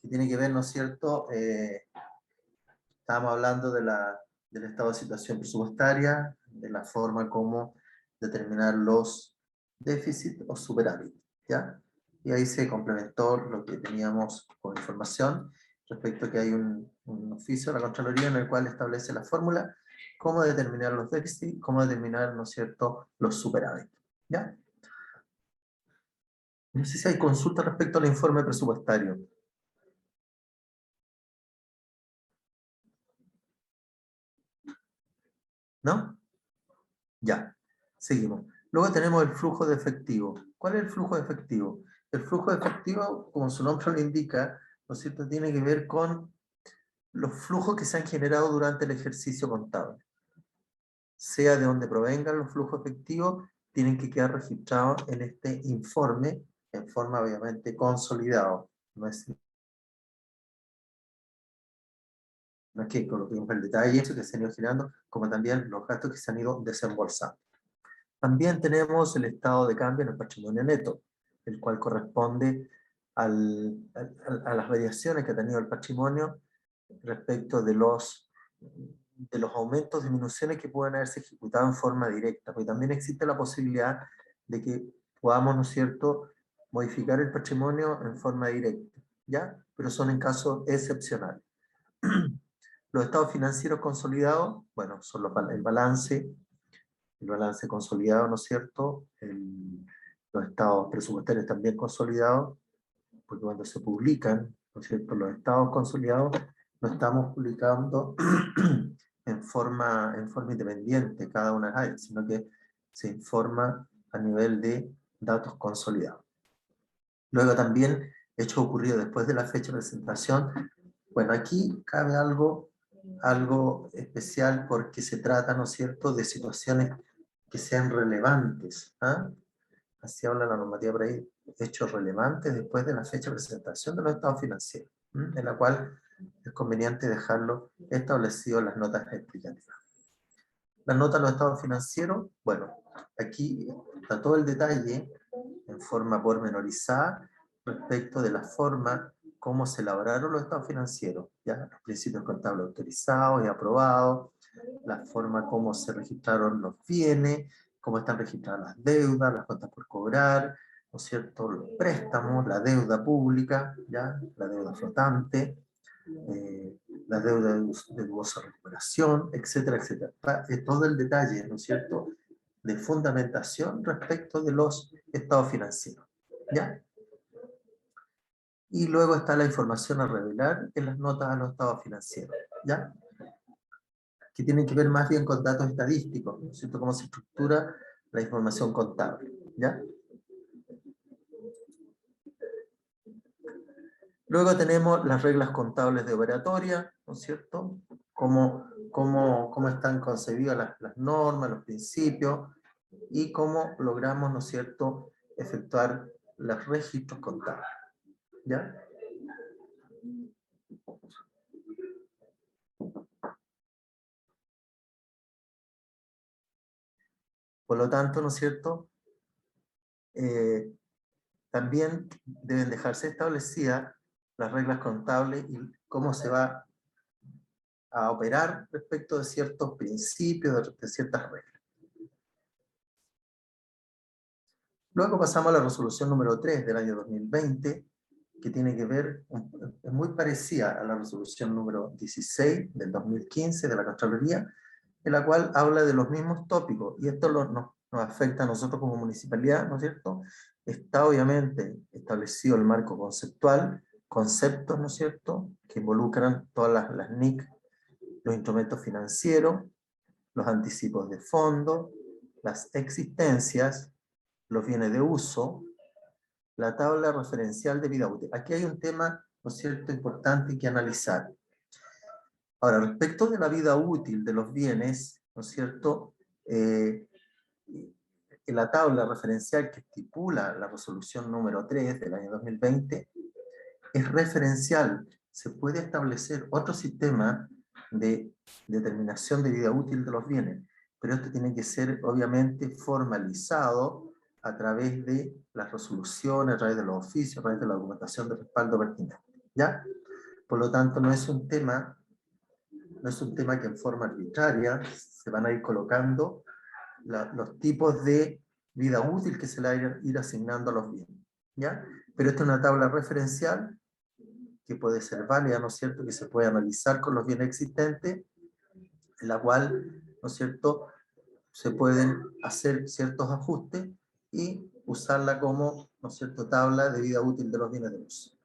que tiene que ver, ¿no es cierto? Estábamos hablando del estado de situación presupuestaria, de la forma como determinar los déficits o superávit, ¿ya? Y ahí se complementó lo que teníamos con información respecto a que hay un oficio de la Contraloría en el cual establece la fórmula, cómo determinar los déficits, cómo determinar, ¿no es cierto?, los superávit, ¿ya? No sé si hay consulta respecto al informe presupuestario. ¿No? Ya, seguimos. Luego tenemos el flujo de efectivo. ¿Cuál es el flujo de efectivo? El flujo de efectivo, como su nombre lo indica, ¿no es cierto?, tiene que ver con los flujos que se han generado durante el ejercicio contable. Sea de donde provengan los flujos efectivos, tienen que quedar registrados en este informe, en forma obviamente consolidado. No es que coloquemos el detalle que se han ido generando, como también los gastos que se han ido desembolsando. También tenemos el estado de cambio en el patrimonio neto, el cual corresponde a las variaciones que ha tenido el patrimonio respecto de los aumentos, disminuciones que pueden haberse ejecutado en forma directa, porque también existe la posibilidad de que podamos, ¿no es cierto?, modificar el patrimonio en forma directa, ¿ya? Pero son en casos excepcionales. Los estados financieros consolidados, bueno, son el balance consolidado, ¿no es cierto? Los estados presupuestarios también consolidados, porque cuando se publican, ¿no es cierto?, los estados consolidados, lo estamos publicando en forma independiente cada una de ellas, sino que se informa a nivel de datos consolidados. Luego también, hecho ocurrido después de la fecha de presentación, bueno, aquí cabe algo especial porque se trata, ¿no es cierto?, de situaciones que sean relevantes, ¿ah? Así habla la normativa por ahí, hechos relevantes después de la fecha de presentación de los estados financieros, en la cual es conveniente dejarlo establecido en las notas explicativas. Las notas de los estados financieros, bueno, aquí está todo el detalle en forma pormenorizada respecto de la forma cómo se elaboraron los estados financieros, ¿ya? Los principios contables autorizados y aprobados, la forma cómo se registraron los bienes, cómo están registradas las deudas, las cuentas por cobrar, ¿no es cierto?, los préstamos, la deuda pública, ¿ya?, la deuda flotante, la deuda de dudosa recuperación, etcétera, etcétera. Todo el detalle, ¿no es cierto?, de fundamentación respecto de los estados financieros, ¿ya? Y luego está la información a revelar en las notas a los estados financieros, ¿ya?, que tienen que ver más bien con datos estadísticos, ¿no es cierto?, cómo se estructura la información contable, ¿ya? Luego tenemos las reglas contables de operatoria, ¿no es cierto?, cómo están concebidas las normas, los principios, y cómo logramos, ¿no es cierto?, efectuar los registros contables, ¿ya? Por lo tanto, ¿no es cierto?, también deben dejarse establecidas las reglas contables y cómo se va a operar respecto de ciertos principios, de ciertas reglas. Luego pasamos a la resolución número 3 del año 2020, que tiene que ver, es muy parecida a la resolución número 16 del 2015 de la Contraloría, en la cual habla de los mismos tópicos, y esto nos afecta a nosotros como municipalidad, ¿no es cierto? Está obviamente establecido el marco conceptual, conceptos, ¿no es cierto?, que involucran todas las NIC, los instrumentos financieros, los anticipos de fondo, las existencias, los bienes de uso, la tabla referencial de vida útil. Aquí hay un tema, ¿no es cierto?, importante que analizar. Ahora, respecto de la vida útil de los bienes, ¿no es cierto?, la tabla referencial que estipula la resolución número 3 del año 2020 es referencial. Se puede establecer otro sistema de determinación de vida útil de los bienes, pero esto tiene que ser obviamente formalizado a través de las resoluciones, a través de los oficios, a través de la documentación de respaldo pertinente, ¿ya? Por lo tanto, no es un tema que en forma arbitraria se van a ir colocando los tipos de vida útil que se le van a ir asignando a los bienes, ¿ya? Pero esta es una tabla referencial que puede ser válida, ¿no es cierto?, que se puede analizar con los bienes existentes, en la cual, ¿no es cierto?, se pueden hacer ciertos ajustes y usarla como, ¿no es cierto?, tabla de vida útil de los bienes de uso.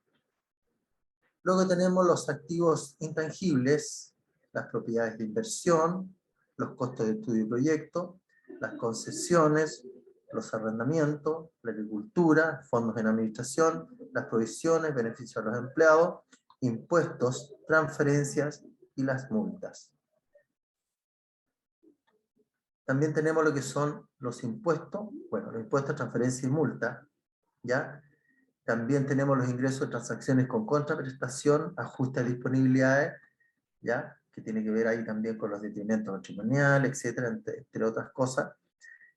Luego tenemos los activos intangibles, las propiedades de inversión, los costos de estudio y proyecto, las concesiones, los arrendamientos, la agricultura, fondos en administración, las provisiones, beneficios a los empleados, impuestos, transferencias y las multas. También tenemos lo que son los impuestos, bueno, los impuestos, transferencias y multas, ¿ya? También tenemos los ingresos de transacciones con contraprestación, ajuste de disponibilidades, ¿ya? Que tiene que ver ahí también con los detrimentos patrimoniales, etcétera, entre otras cosas.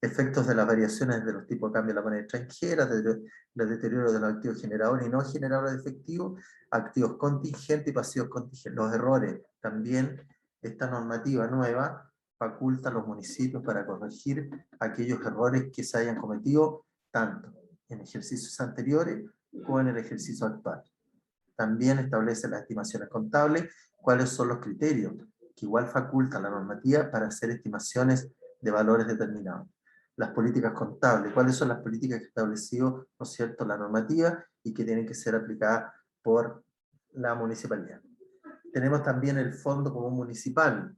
Efectos de las variaciones de los tipos de cambio de la moneda extranjera, el deterioro de los activos generadores y no generadores de efectivo, activos contingentes y pasivos contingentes. Los errores, también esta normativa nueva faculta a los municipios para corregir aquellos errores que se hayan cometido tanto en ejercicios anteriores como en el ejercicio actual. También establece las estimaciones contables, cuáles son los criterios que igual faculta la normativa para hacer estimaciones de valores determinados. Las políticas contables, cuáles son las políticas que ha establecido, ¿no es cierto?, la normativa y que tienen que ser aplicadas por la municipalidad. Tenemos también el Fondo Común Municipal.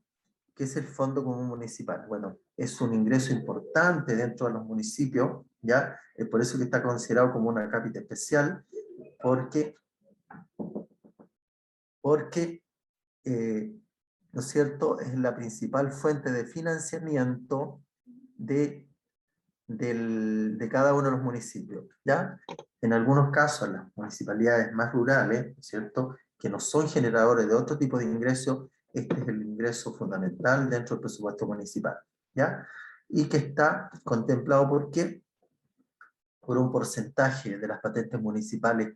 ¿Qué es el Fondo Común Municipal? Bueno, es un ingreso importante dentro de los municipios, ¿ya? Es por eso que está considerado como una cápita especial, porque ¿no es cierto?, es la principal fuente de financiamiento de cada uno de los municipios, ¿ya? En algunos casos, las municipalidades más rurales, ¿no es cierto?, que no son generadores de otro tipo de ingresos, este es el ingreso fundamental dentro del presupuesto municipal, ¿ya? Y que está contemplado por qué, por un porcentaje de las patentes municipales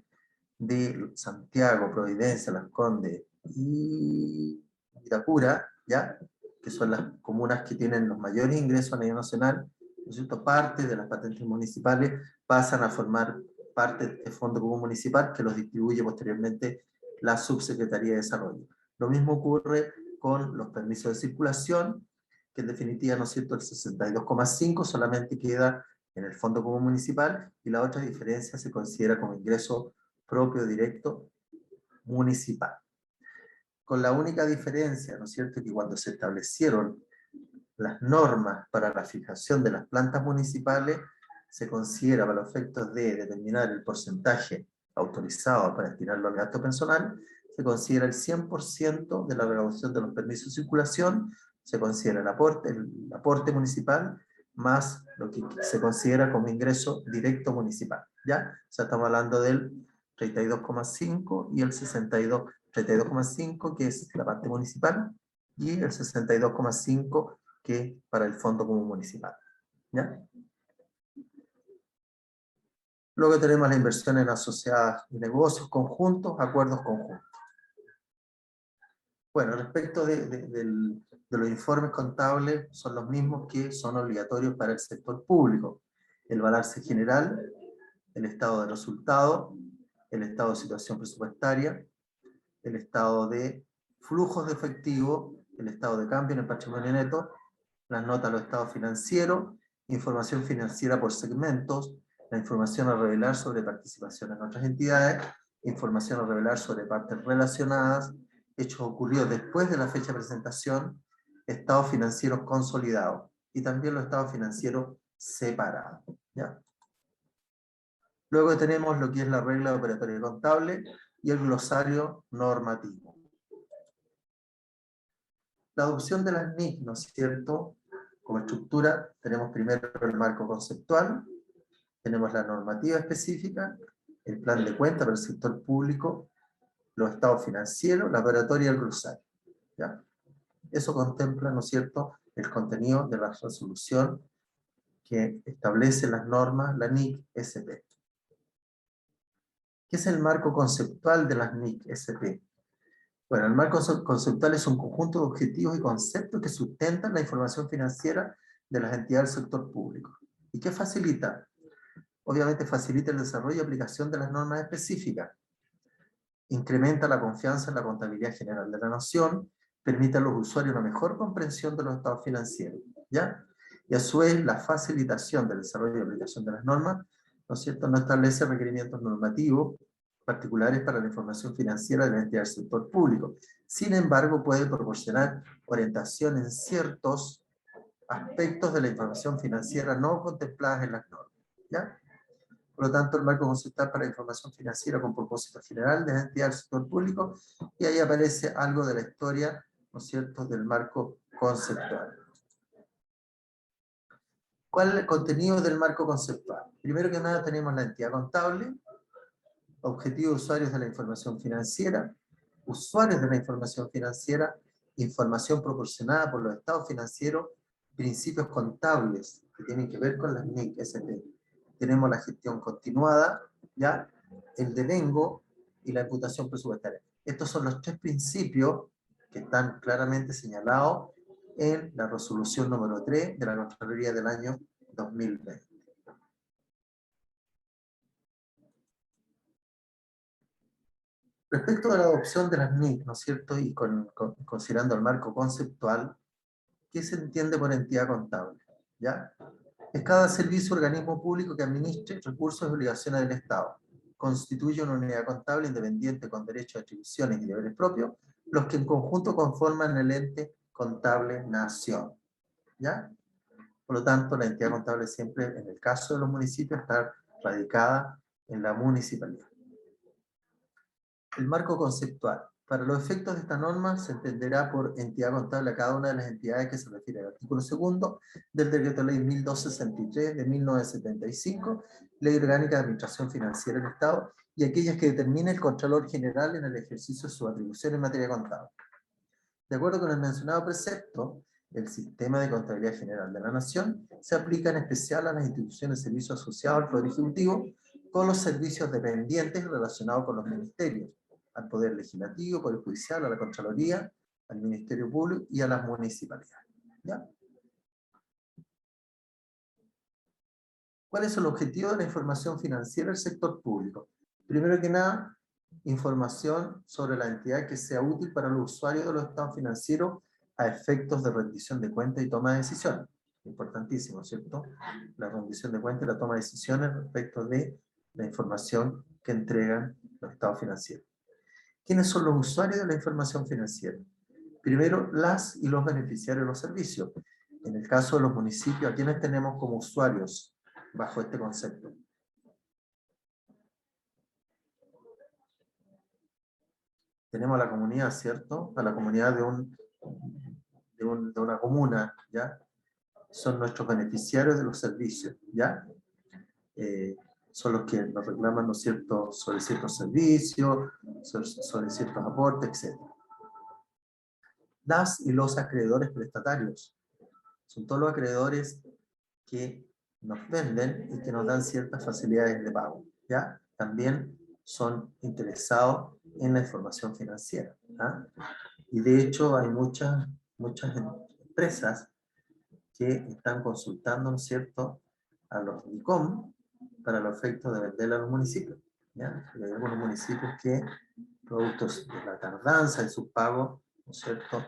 de Santiago, Providencia, Las Condes y Vitacura, ¿ya?, que son las comunas que tienen los mayores ingresos a nivel nacional, ¿no es cierto?, parte de las patentes municipales pasan a formar parte de este Fondo Común Municipal que los distribuye posteriormente la Subsecretaría de Desarrollo. Lo mismo ocurre con los permisos de circulación, que en definitiva, ¿no es cierto?, el 62,5 solamente queda en el Fondo Común Municipal y la otra diferencia se considera como ingreso propio directo municipal. Con la única diferencia, ¿no es cierto?, que cuando se establecieron las normas para la fijación de las plantas municipales, se considera para los efectos de determinar el porcentaje autorizado para destinarlo al gasto personal, se considera el 100% de la recaudación de los permisos de circulación, se considera el aporte municipal, más lo que se considera como ingreso directo municipal, ¿ya? O sea, estamos hablando del 32,5 y el 62, 32,5 que es la parte municipal, y el 62,5 que para el Fondo Común Municipal, ¿ya? Luego tenemos las inversiones asociadas y negocios conjuntos, acuerdos conjuntos. Bueno, respecto de los informes contables, son los mismos que son obligatorios para el sector público. El balance general, el estado de resultados, el estado de situación presupuestaria, el estado de flujos de efectivo, el estado de cambio en el patrimonio neto, las notas de los estados financieros, información financiera por segmentos, la información a revelar sobre participación en otras entidades, información a revelar sobre partes relacionadas, hechos ocurridos después de la fecha de presentación, estados financieros consolidados y también los estados financieros separados, ¿ya? Luego tenemos lo que es la regla de operatoria contable y el glosario normativo. La adopción de las NIC, ¿no es cierto? Como estructura, tenemos primero el marco conceptual, tenemos la normativa específica, el plan de cuenta para el sector público, los estados financieros, la operatoria y el glosario, ¿ya? Eso contempla, ¿no es cierto?, el contenido de la resolución que establece las normas, la NIC SP. ¿Qué es el marco conceptual de las NIC-SP? Bueno, el marco conceptual es un conjunto de objetivos y conceptos que sustentan la información financiera de las entidades del sector público. ¿Y qué facilita? Obviamente facilita el desarrollo y aplicación de las normas específicas, incrementa la confianza en la contabilidad general de la nación, permite a los usuarios una mejor comprensión de los estados financieros, ¿ya? Y a su vez la facilitación del desarrollo y aplicación de las normas, ¿no es cierto?, no establece requerimientos normativos particulares para la información financiera de la entidad del sector público. Sin embargo, puede proporcionar orientación en ciertos aspectos de la información financiera no contempladas en las normas, ¿ya? Por lo tanto, el marco conceptual para la información financiera con propósito general de las entidades del sector público, y ahí aparece algo de la historia, ¿no es cierto?, del marco conceptual. ¿Cuál es el contenido del marco conceptual? Primero que nada tenemos la entidad contable, objetivos de usuarios de la información financiera, usuarios de la información financiera, información proporcionada por los estados financieros, principios contables que tienen que ver con las NIC-SP. Tenemos la gestión continuada, ¿ya?, el devengo y la imputación presupuestaria. Estos son los tres principios que están claramente señalados en la resolución número 3 de la Contraloría del año 2020. Respecto a la adopción de las NIC, ¿no es cierto?, y considerando el marco conceptual, ¿qué se entiende por entidad contable? ¿Ya? Es cada servicio o organismo público que administre recursos y obligaciones del Estado. Constituye una unidad contable independiente con derechos, atribuciones y deberes propios, los que en conjunto conforman el ente contable nación. ¿Ya? Por lo tanto, la entidad contable siempre, en el caso de los municipios, está radicada en la municipalidad. El marco conceptual. Para los efectos de esta norma se entenderá por entidad contable a cada una de las entidades que se refiere al artículo 2 del Decreto Ley 1263 de 1975, Ley Orgánica de Administración Financiera del Estado, y aquellas que determine el Contralor General en el ejercicio de su atribución en materia contable. De acuerdo con el mencionado precepto, el sistema de contabilidad general de la Nación se aplica en especial a las instituciones de servicio asociados al Poder Ejecutivo, con los servicios dependientes relacionados con los ministerios, al Poder Legislativo, Poder Judicial, a la Contraloría, al Ministerio Público y a las municipalidades. ¿Ya? ¿Cuál es el objetivo de la información financiera del sector público? Primero que nada, información sobre la entidad que sea útil para los usuarios de los estados financieros a efectos de rendición de cuentas y toma de decisiones. Importantísimo, ¿cierto? La rendición de cuentas y la toma de decisiones respecto de la información que entregan los estados financieros. ¿Quiénes son los usuarios de la información financiera? Primero, las y los beneficiarios de los servicios. En el caso de los municipios, ¿a quiénes tenemos como usuarios bajo este concepto? Tenemos a la comunidad, ¿cierto? A la comunidad de una comuna, ¿ya? Son nuestros beneficiarios de los servicios, ¿ya? Son los que nos reclaman, ¿no es cierto?, sobre ciertos servicios, sobre ciertos aportes, etc. Las y los acreedores prestatarios. Son todos los acreedores que nos venden y que nos dan ciertas facilidades de pago, ¿ya? También son interesados en la información financiera, ¿ah? Y de hecho hay muchas empresas que están consultando, ¿no es cierto?, a los DICOM para los efectos de venderle a los municipios, ¿ya? Hay algunos municipios que, productos de la tardanza en sus pagos, ¿no es cierto?,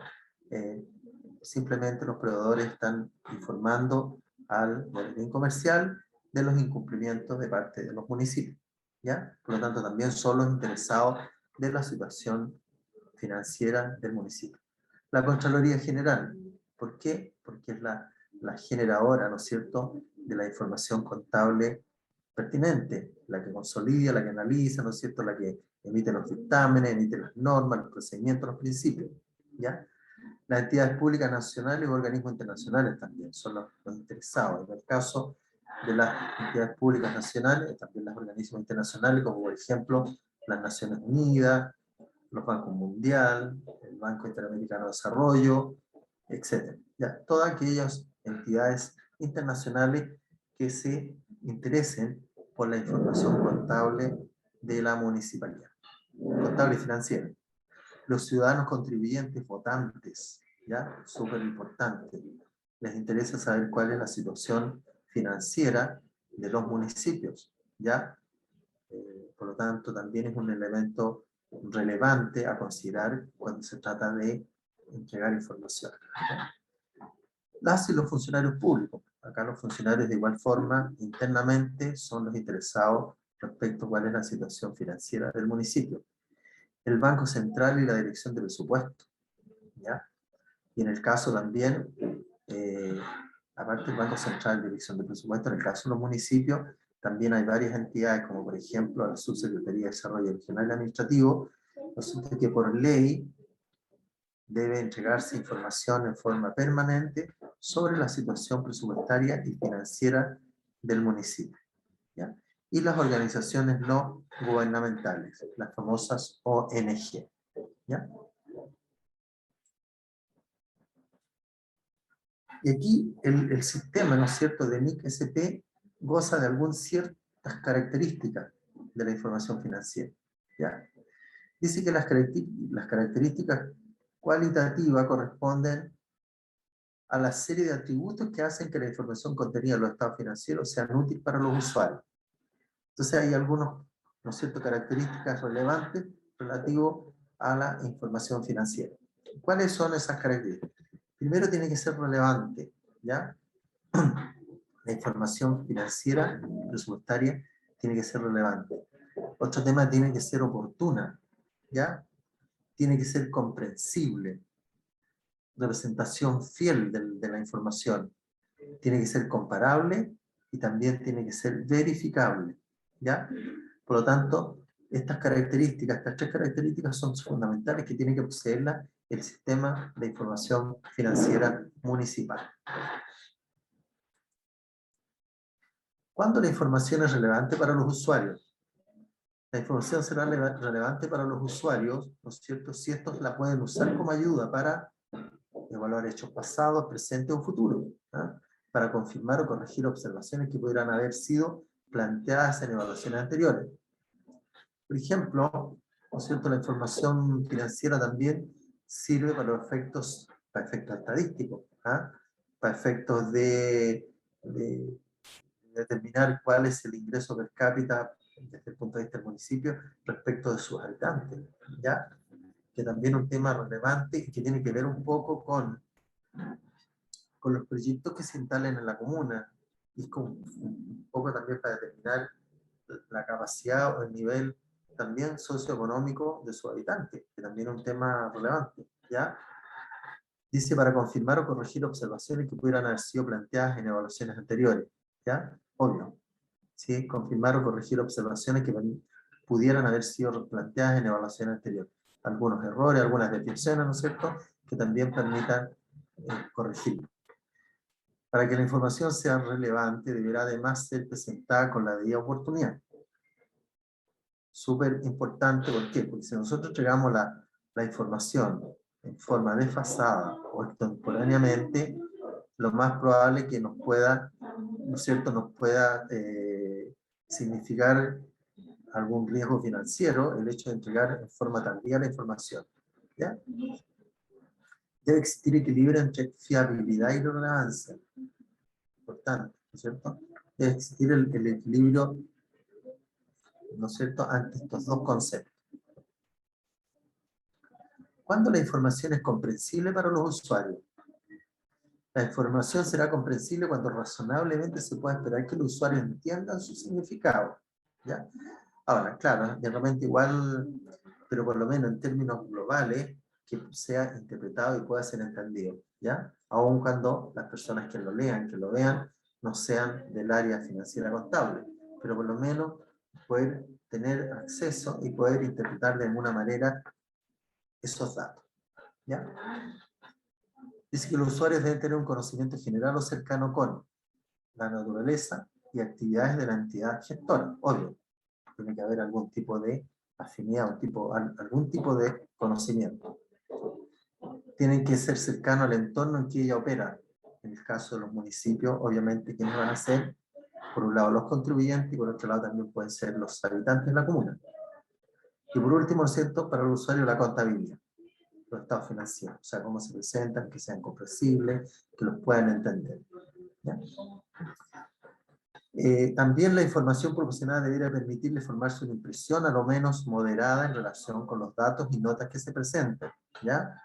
simplemente los proveedores están informando al boletín comercial de los incumplimientos de parte de los municipios, ¿ya? Por lo tanto, también son los interesados de la situación financiera del municipio. La Contraloría General, ¿por qué? Porque es la generadora, ¿no es cierto?, de la información contable pertinente, la que consolida, la que analiza, ¿no es cierto?, la que emite los dictámenes, emite las normas, los procedimientos, los principios, ¿ya? Las entidades públicas nacionales o organismos internacionales también son los interesados. En el caso de las entidades públicas nacionales, también los organismos internacionales, como por ejemplo las Naciones Unidas, los Bancos Mundial, el Banco Interamericano de Desarrollo, etc. Ya, todas aquellas entidades internacionales que se interesen por la información contable de la municipalidad, contable y financiera. Los ciudadanos contribuyentes, votantes, ¿ya? Súper importante. Les interesa saber cuál es la situación financiera de los municipios, ¿ya? Por lo tanto, también es un elemento relevante a considerar cuando se trata de entregar información. Las y los funcionarios públicos. Acá los funcionarios de igual forma internamente son los interesados respecto a cuál es la situación financiera del municipio. El Banco Central y la Dirección de Presupuesto, ¿ya? Y en el caso también, aparte del Banco Central y Dirección de Presupuesto, en el caso de los municipios, también hay varias entidades, como por ejemplo la Subsecretaría de Desarrollo Regional y Administrativo, que por ley debe entregarse información en forma permanente sobre la situación presupuestaria y financiera del municipio, ¿ya? Y las organizaciones no gubernamentales, las famosas ONG, ¿ya? Y aquí el sistema, ¿no es cierto?, de NIC-SP goza de algunas ciertas características de la información financiera, ¿ya? Dice que las características cualitativas corresponden a la serie de atributos que hacen que la información contenida en los estados financieros sean útiles para los usuarios. Entonces hay algunas, ¿no es cierto?, características relevantes relativas a la información financiera. ¿Cuáles son esas características? Primero tiene que ser relevante, ¿ya? La información financiera, presupuestaria, tiene que ser relevante. Otro tema, tiene que ser oportuna, ¿ya? Tiene que ser comprensible, representación fiel de la información. Tiene que ser comparable y también tiene que ser verificable, ¿ya? Por lo tanto, estas tres características son fundamentales que tiene que poseerla el sistema de información financiera municipal. ¿Cuándo la información es relevante para los usuarios? La información será relevante para los usuarios, ¿no es cierto?, si estos la pueden usar como ayuda para evaluar hechos pasados, presentes o futuros, ¿eh? Para confirmar o corregir observaciones que pudieran haber sido planteadas en evaluaciones anteriores. Por ejemplo, ¿no es cierto?, la información financiera también sirve para efectos estadísticos, ¿eh? Para efectos de determinar cuál es el ingreso per cápita desde el punto de vista del municipio respecto de sus habitantes, ¿ya? Que también es un tema relevante y que tiene que ver un poco con los proyectos que se instalen en la comuna, y con un poco también para determinar la capacidad o el nivel también socioeconómico de sus habitantes, que también es un tema relevante, ¿ya? Dice para confirmar o corregir observaciones que pudieran haber sido planteadas en evaluaciones anteriores, ¿ya? Obvio, ¿sí? Confirmar o corregir observaciones que pudieran haber sido planteadas en evaluaciones anteriores. Algunos errores, algunas desviaciones, ¿no es cierto?, que también permitan corregirlo. Para que la información sea relevante, deberá además ser presentada con la debida oportunidad. Súper importante, ¿por qué? Porque si nosotros entregamos la información en forma desfasada o extemporáneamente, lo más probable es que nos pueda, ¿no es cierto?, nos pueda significar algún riesgo financiero el hecho de entregar en forma tardía la información, ¿ya? Debe existir equilibrio entre fiabilidad y relevancia. Importante, ¿no es cierto? Debe existir el equilibrio, ¿no es cierto?, ante estos dos conceptos. ¿Cuándo la información es comprensible para los usuarios? La información será comprensible cuando razonablemente se pueda esperar que los usuarios entiendan su significado, ¿ya? Ahora, claro, de repente igual, pero por lo menos en términos globales, que sea interpretado y pueda ser entendido, ¿ya? Aun cuando las personas que lo lean, que lo vean, no sean del área financiera contable, pero por lo menos poder tener acceso y poder interpretar de alguna manera esos datos, ¿ya? Dice que los usuarios deben tener un conocimiento general o cercano con la naturaleza y actividades de la entidad gestora. Obvio, tiene que haber algún tipo de afinidad, algún tipo de conocimiento. Tienen que ser cercanos al entorno en que ella opera. En el caso de los municipios, obviamente, ¿quiénes van a ser? Por un lado los contribuyentes y por otro lado también pueden ser los habitantes de la comuna. Y por último, ¿no es cierto?, para el usuario la contabilidad, los estados financieros, o sea, cómo se presentan, que sean comprensibles, que los puedan entender. ¿Ya? También la información proporcionada debería permitirle formarse una impresión a lo menos moderada en relación con los datos y notas que se presenten. ¿Ya?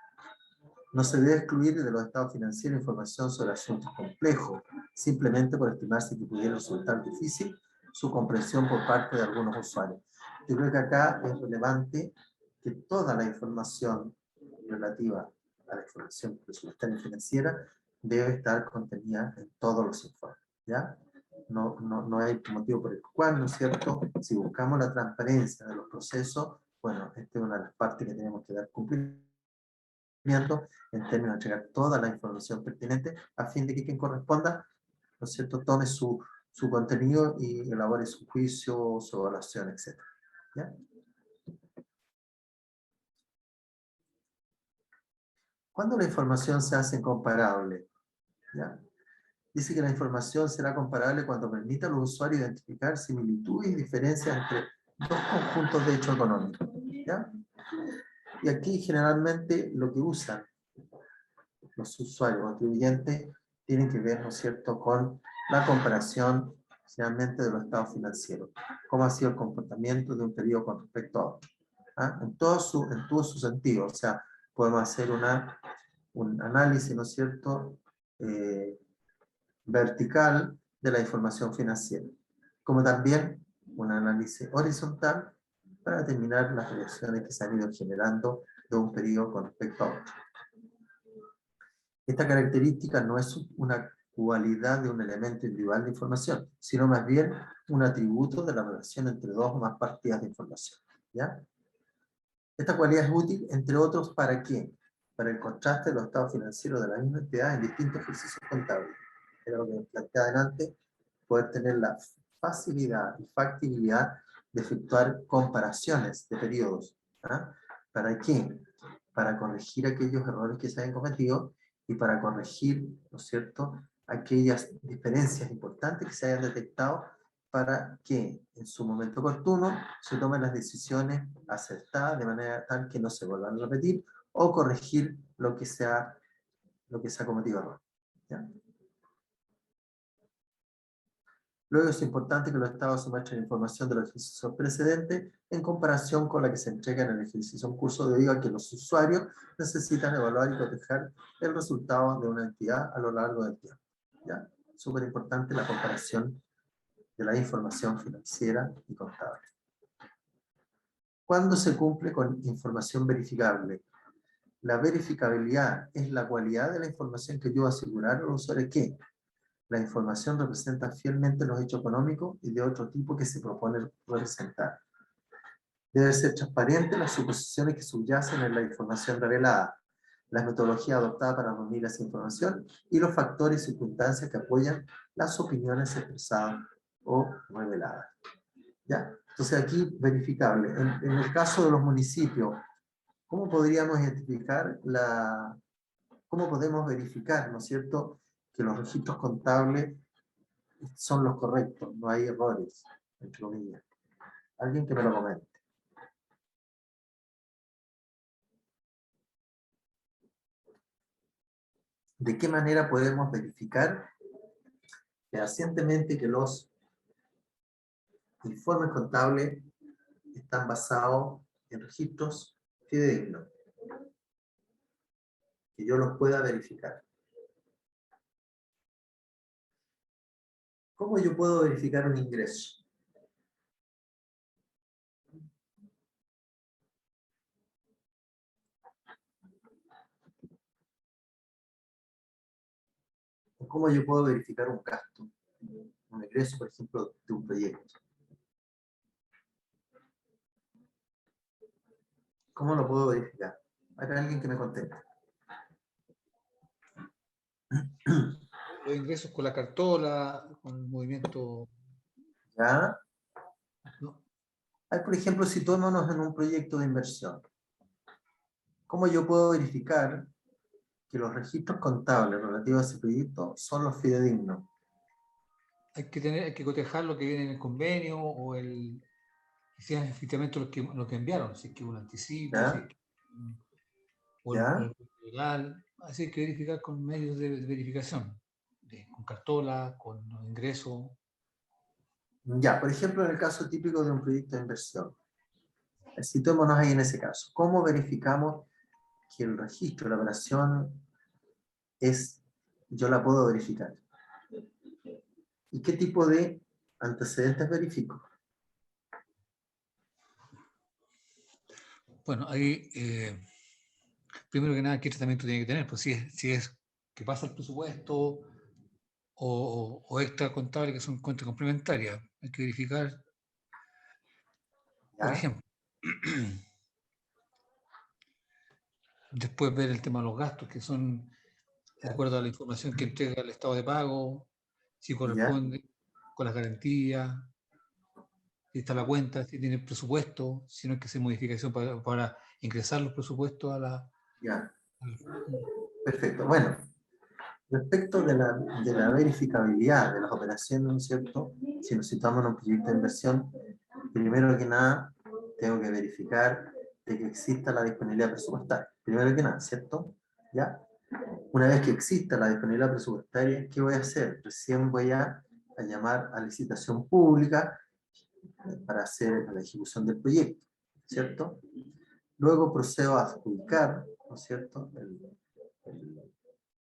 No se debe excluir de los estados financieros información sobre asuntos complejos, simplemente por estimarse que pudiera resultar difícil su comprensión por parte de algunos usuarios. Yo creo que acá es relevante que toda la información relativa a la información presupuestaria y financiera debe estar contenida en todos los informes. ¿Ya? No hay motivo por el cual, ¿no es cierto? Si buscamos la transparencia de los procesos, bueno, esta es una de las partes que tenemos que dar cumplimiento en términos de entregar toda la información pertinente a fin de que quien corresponda, ¿no es cierto?, tome su contenido y elabore su juicio, su evaluación, etc. ¿Ya? ¿Cuándo la información se hace comparable? ¿Ya? Dice que la información será comparable cuando permita a los usuarios identificar similitudes y diferencias entre dos conjuntos de hechos económicos. ¿Ya? Y aquí generalmente lo que usan los usuarios contribuyentes tienen que ver, ¿no es cierto?, con la comparación generalmente de los estados financieros. Cómo ha sido el comportamiento de un periodo con respecto a otro. ¿Ah? En todo su sentido. O sea, podemos hacer un análisis, ¿no es cierto?, vertical de la información financiera. Como también un análisis horizontal para determinar las relaciones que se han ido generando de un periodo con respecto a otro. Esta característica no es una cualidad de un elemento individual de información, sino más bien un atributo de la relación entre dos o más partidas de información. ¿Ya? Esta cualidad es útil, entre otros, ¿para qué? Para el contraste de los estados financieros de la misma entidad en distintos ejercicios contables. Era lo que planteé adelante, poder tener la facilidad y factibilidad de efectuar comparaciones de periodos. ¿Ah? ¿Para qué? Para corregir aquellos errores que se hayan cometido y para corregir, ¿no es cierto?, aquellas diferencias importantes que se hayan detectado para que en su momento oportuno se tomen las decisiones acertadas de manera tal que no se vuelvan a repetir o corregir lo que se ha cometido error. ¿Ya? Luego es importante que los estados se muestren información de los ejercicios precedentes en comparación con la que se entrega en el ejercicio en curso, debido a que los usuarios necesitan evaluar y proteger el resultado de una entidad a lo largo del tiempo. ¿Ya? Súper importante la comparación de la información financiera y contable. ¿Cuándo se cumple con información verificable? La verificabilidad es la cualidad de la información que ayuda a asegurar al usuario que la información representa fielmente los hechos económicos y de otro tipo que se propone representar. Debe ser transparente las suposiciones que subyacen en la información revelada, las metodologías adoptadas para reunir esa información y los factores y circunstancias que apoyan las opiniones expresadas o reveladas. ¿Ya? Entonces aquí verificable. En el caso de los municipios, ¿cómo podríamos identificar cómo podemos verificar, ¿no es cierto?, que los registros contables son los correctos, no hay errores, entre comillas? Alguien que me lo comente. ¿De qué manera podemos verificar fehacientemente que los informes contables están basados en registros fidedignos? Que yo los pueda verificar. ¿Cómo yo puedo verificar un ingreso? ¿Cómo yo puedo verificar un gasto? Un ingreso, por ejemplo, de un proyecto. ¿Cómo lo puedo verificar? Hay alguien que me conteste. Los ingresos con la cartola, con el movimiento. ¿Ya? ¿No? Hay, por ejemplo, situémonos en un proyecto de inversión. ¿Cómo yo puedo verificar que los registros contables relativos a ese proyecto son los fidedignos? hay que cotejar lo que viene en el convenio o si es efectivamente lo que enviaron, si es que un anticipo, si es ¿ya? que, o ¿Ya? el legal. Así hay que verificar con medios de verificación, con cartola, con los ingresos. Ya, por ejemplo, en el caso típico de un proyecto de inversión, situémonos ahí en ese caso. ¿Cómo verificamos que el registro de la operación yo la puedo verificar? ¿Y qué tipo de antecedentes verifico? Bueno, ahí, primero que nada, ¿qué tratamiento tiene que tener? Pues si es que pasa el presupuesto o extra contable, que son cuentas complementarias. Hay que verificar, por ¿Ya? ejemplo, después ver el tema de los gastos, que son de ¿Ya? acuerdo a la información que entrega el estado de pago, si ¿Ya? corresponde con las garantías, si está la cuenta, si tiene presupuesto, si no hay que hacer modificación para ingresar los presupuestos a la... ¿Ya? al- Perfecto. Bueno, respecto de la verificabilidad de las operaciones, ¿no es cierto? Si nos situamos en un proyecto de inversión, primero que nada, tengo que verificar de que exista la disponibilidad presupuestaria. Primero que nada, ¿cierto? ¿Ya? Una vez que exista la disponibilidad presupuestaria, ¿qué voy a hacer? Recién voy a llamar a licitación pública para hacer la ejecución del proyecto, ¿cierto? Luego procedo a adjudicar, ¿no es cierto?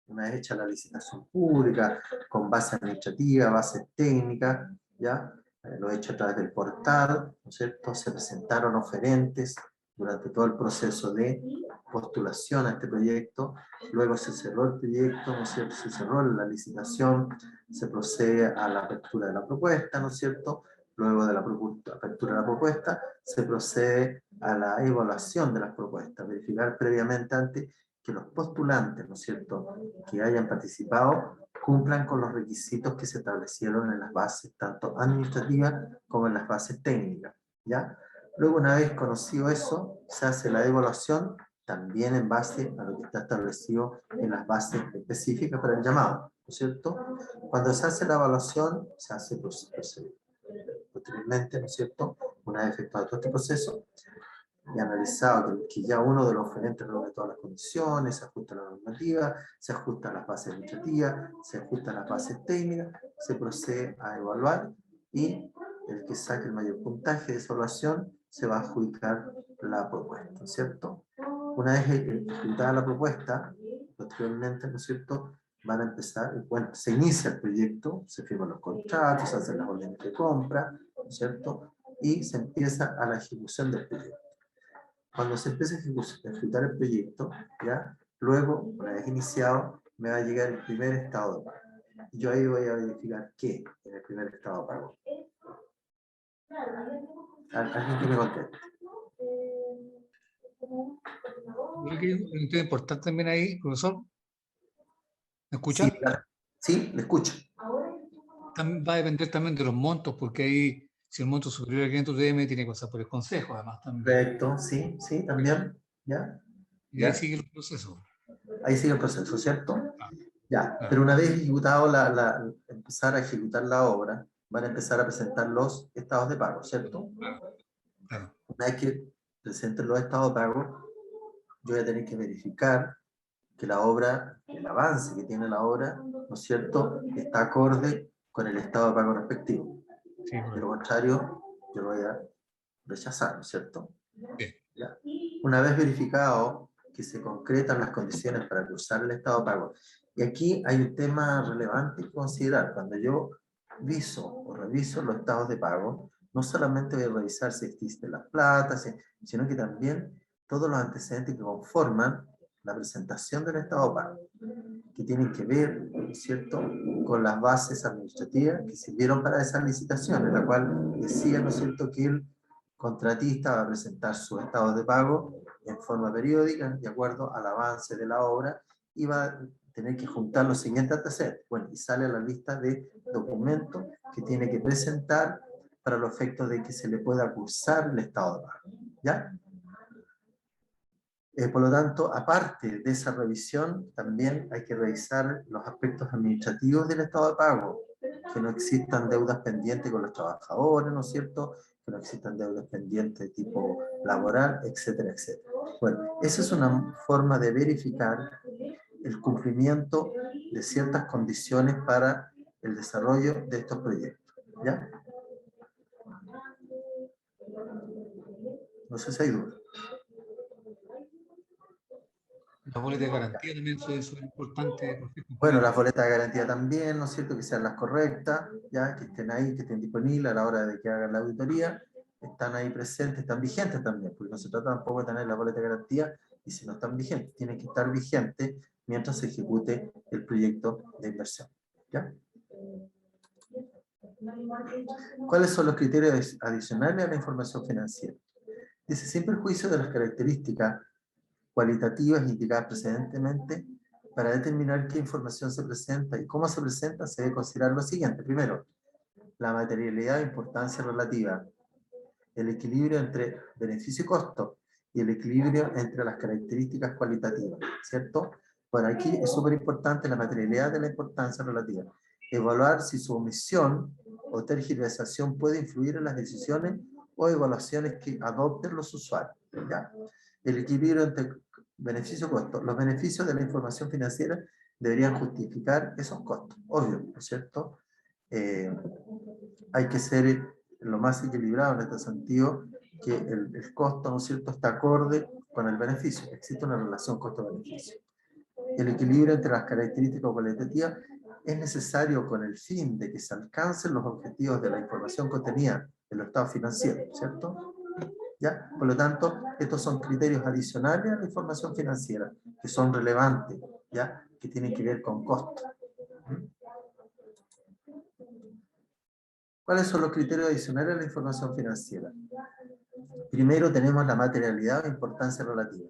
Una vez hecha la licitación pública, con base administrativa, base técnica, ¿ya? Lo he hecho a través del portal, ¿no es cierto? Se presentaron oferentes durante todo el proceso de postulación a este proyecto, luego se cerró el proyecto, ¿no es cierto? Se cerró la licitación, se procede a la apertura de la propuesta, ¿no es cierto? Luego de la apertura de la propuesta, se procede a la evaluación de las propuestas, verificar previamente antes que los postulantes, ¿no es cierto?, que hayan participado cumplan con los requisitos que se establecieron en las bases, tanto administrativas como en las bases técnicas, ¿ya? Luego, una vez conocido eso, se hace la evaluación también en base a lo que está establecido en las bases específicas para el llamado, ¿no es cierto? Cuando se hace la evaluación, se hace posteriormente, ¿no es cierto?, una vez efectuado todo este proceso, y analizado que ya uno de los oferentes reúne todas las condiciones, se ajusta a la normativa, se ajusta a las bases administrativas, se ajusta a las bases técnicas, se procede a evaluar y el que saque el mayor puntaje de esa evaluación se va a adjudicar la propuesta, ¿cierto? Una vez ejecutada la propuesta, posteriormente, ¿no es cierto?, van a empezar, bueno, se inicia el proyecto, se firman los contratos, se hacen las órdenes de compra, ¿no es cierto?, y se empieza a la ejecución del proyecto. Cuando se empiece a ejecutar el proyecto, ¿ya? Luego, una vez iniciado, me va a llegar el primer estado de pago. Y yo ahí voy a verificar qué en el primer estado de pago. ¿Alguien que me conteste? Creo que hay un tema importante también ahí, profesor, ¿me Sí, escucha? claro. Sí, le escucho. Va a depender también de los montos, porque ahí, si el monto es superior a 500 DM, tiene que pasar por el consejo, además también. Correcto, sí, sí, también. ¿Ya? Y ahí ¿Ya? sigue el proceso. Ahí sigue el proceso, ¿cierto? Ah, Ya, claro, pero una vez ejecutado empezar a ejecutar la obra, van a empezar a presentar los estados de pago, ¿cierto? claro, claro. Una vez que presenten los estados de pago, yo voy a tener que verificar que la obra, el avance que tiene la obra, ¿no es cierto?, está acorde con el estado de pago respectivo. Sí, De bueno, lo contrario, yo lo voy a rechazar, ¿no es cierto? sí, ¿Ya? Una vez verificado que se concretan las condiciones para cursar el estado de pago, y aquí hay un tema relevante que considerar. Cuando yo viso o reviso los estados de pago, no solamente voy a revisar si existen las platas, sino que también todos los antecedentes que conforman la presentación del estado de pago, que tienen que ver, ¿no es cierto?, con las bases administrativas que sirvieron para esa licitación, en la cual decía, ¿no es cierto?, que el contratista va a presentar sus estados de pago en forma periódica, de acuerdo al avance de la obra, y va a tener que juntar los siguientes antecedentes. Bueno, y sale a la lista de documentos que tiene que presentar para los efectos de que se le pueda cursar el estado de pago. ¿Ya? Por lo tanto, aparte de esa revisión, también hay que revisar los aspectos administrativos del estado de pago, que no existan deudas pendientes con los trabajadores, ¿no es cierto? Que no existan deudas pendientes de tipo laboral, etcétera, etcétera. Bueno, esa es una forma de verificar el cumplimiento de ciertas condiciones para el desarrollo de estos proyectos, ¿ya? No sé si hay duda. La boleta de garantía también es importante. Bueno, las boletas de garantía también, ¿no es cierto? Que sean las correctas, ya, que estén ahí, que estén disponibles a la hora de que hagan la auditoría, están ahí presentes, están vigentes también, porque no se trata tampoco de tener la boleta de garantía y si no están vigentes, tienen que estar vigentes mientras se ejecute el proyecto de inversión, ¿ya? ¿Cuáles son los criterios adicionales a la información financiera? Dice, sin perjuicio de las características cualitativas indicadas precedentemente, para determinar qué información se presenta y cómo se presenta, se debe considerar lo siguiente. Primero, la materialidad e importancia relativa, el equilibrio entre beneficio y costo, y el equilibrio entre las características cualitativas, ¿cierto? Por aquí es súper importante la materialidad de la importancia relativa. Evaluar si su omisión o tergiversación puede influir en las decisiones o evaluaciones que adopten los usuarios, ¿ya? El equilibrio entre beneficio y costo. Los beneficios de la información financiera deberían justificar esos costos, obvio, ¿no es cierto? Hay que ser lo más equilibrado en este sentido, que el costo, ¿no es cierto?, está acorde con el beneficio. Existe una relación costo-beneficio. El equilibrio entre las características cualitativas es necesario con el fin de que se alcancen los objetivos de la información contenida en los estados financieros, ¿cierto? ¿Ya? Por lo tanto, estos son criterios adicionales a la información financiera, que son relevantes, ¿ya? Que tienen que ver con costo. ¿Cuáles son los criterios adicionales a la información financiera? Primero tenemos la materialidad o importancia relativa.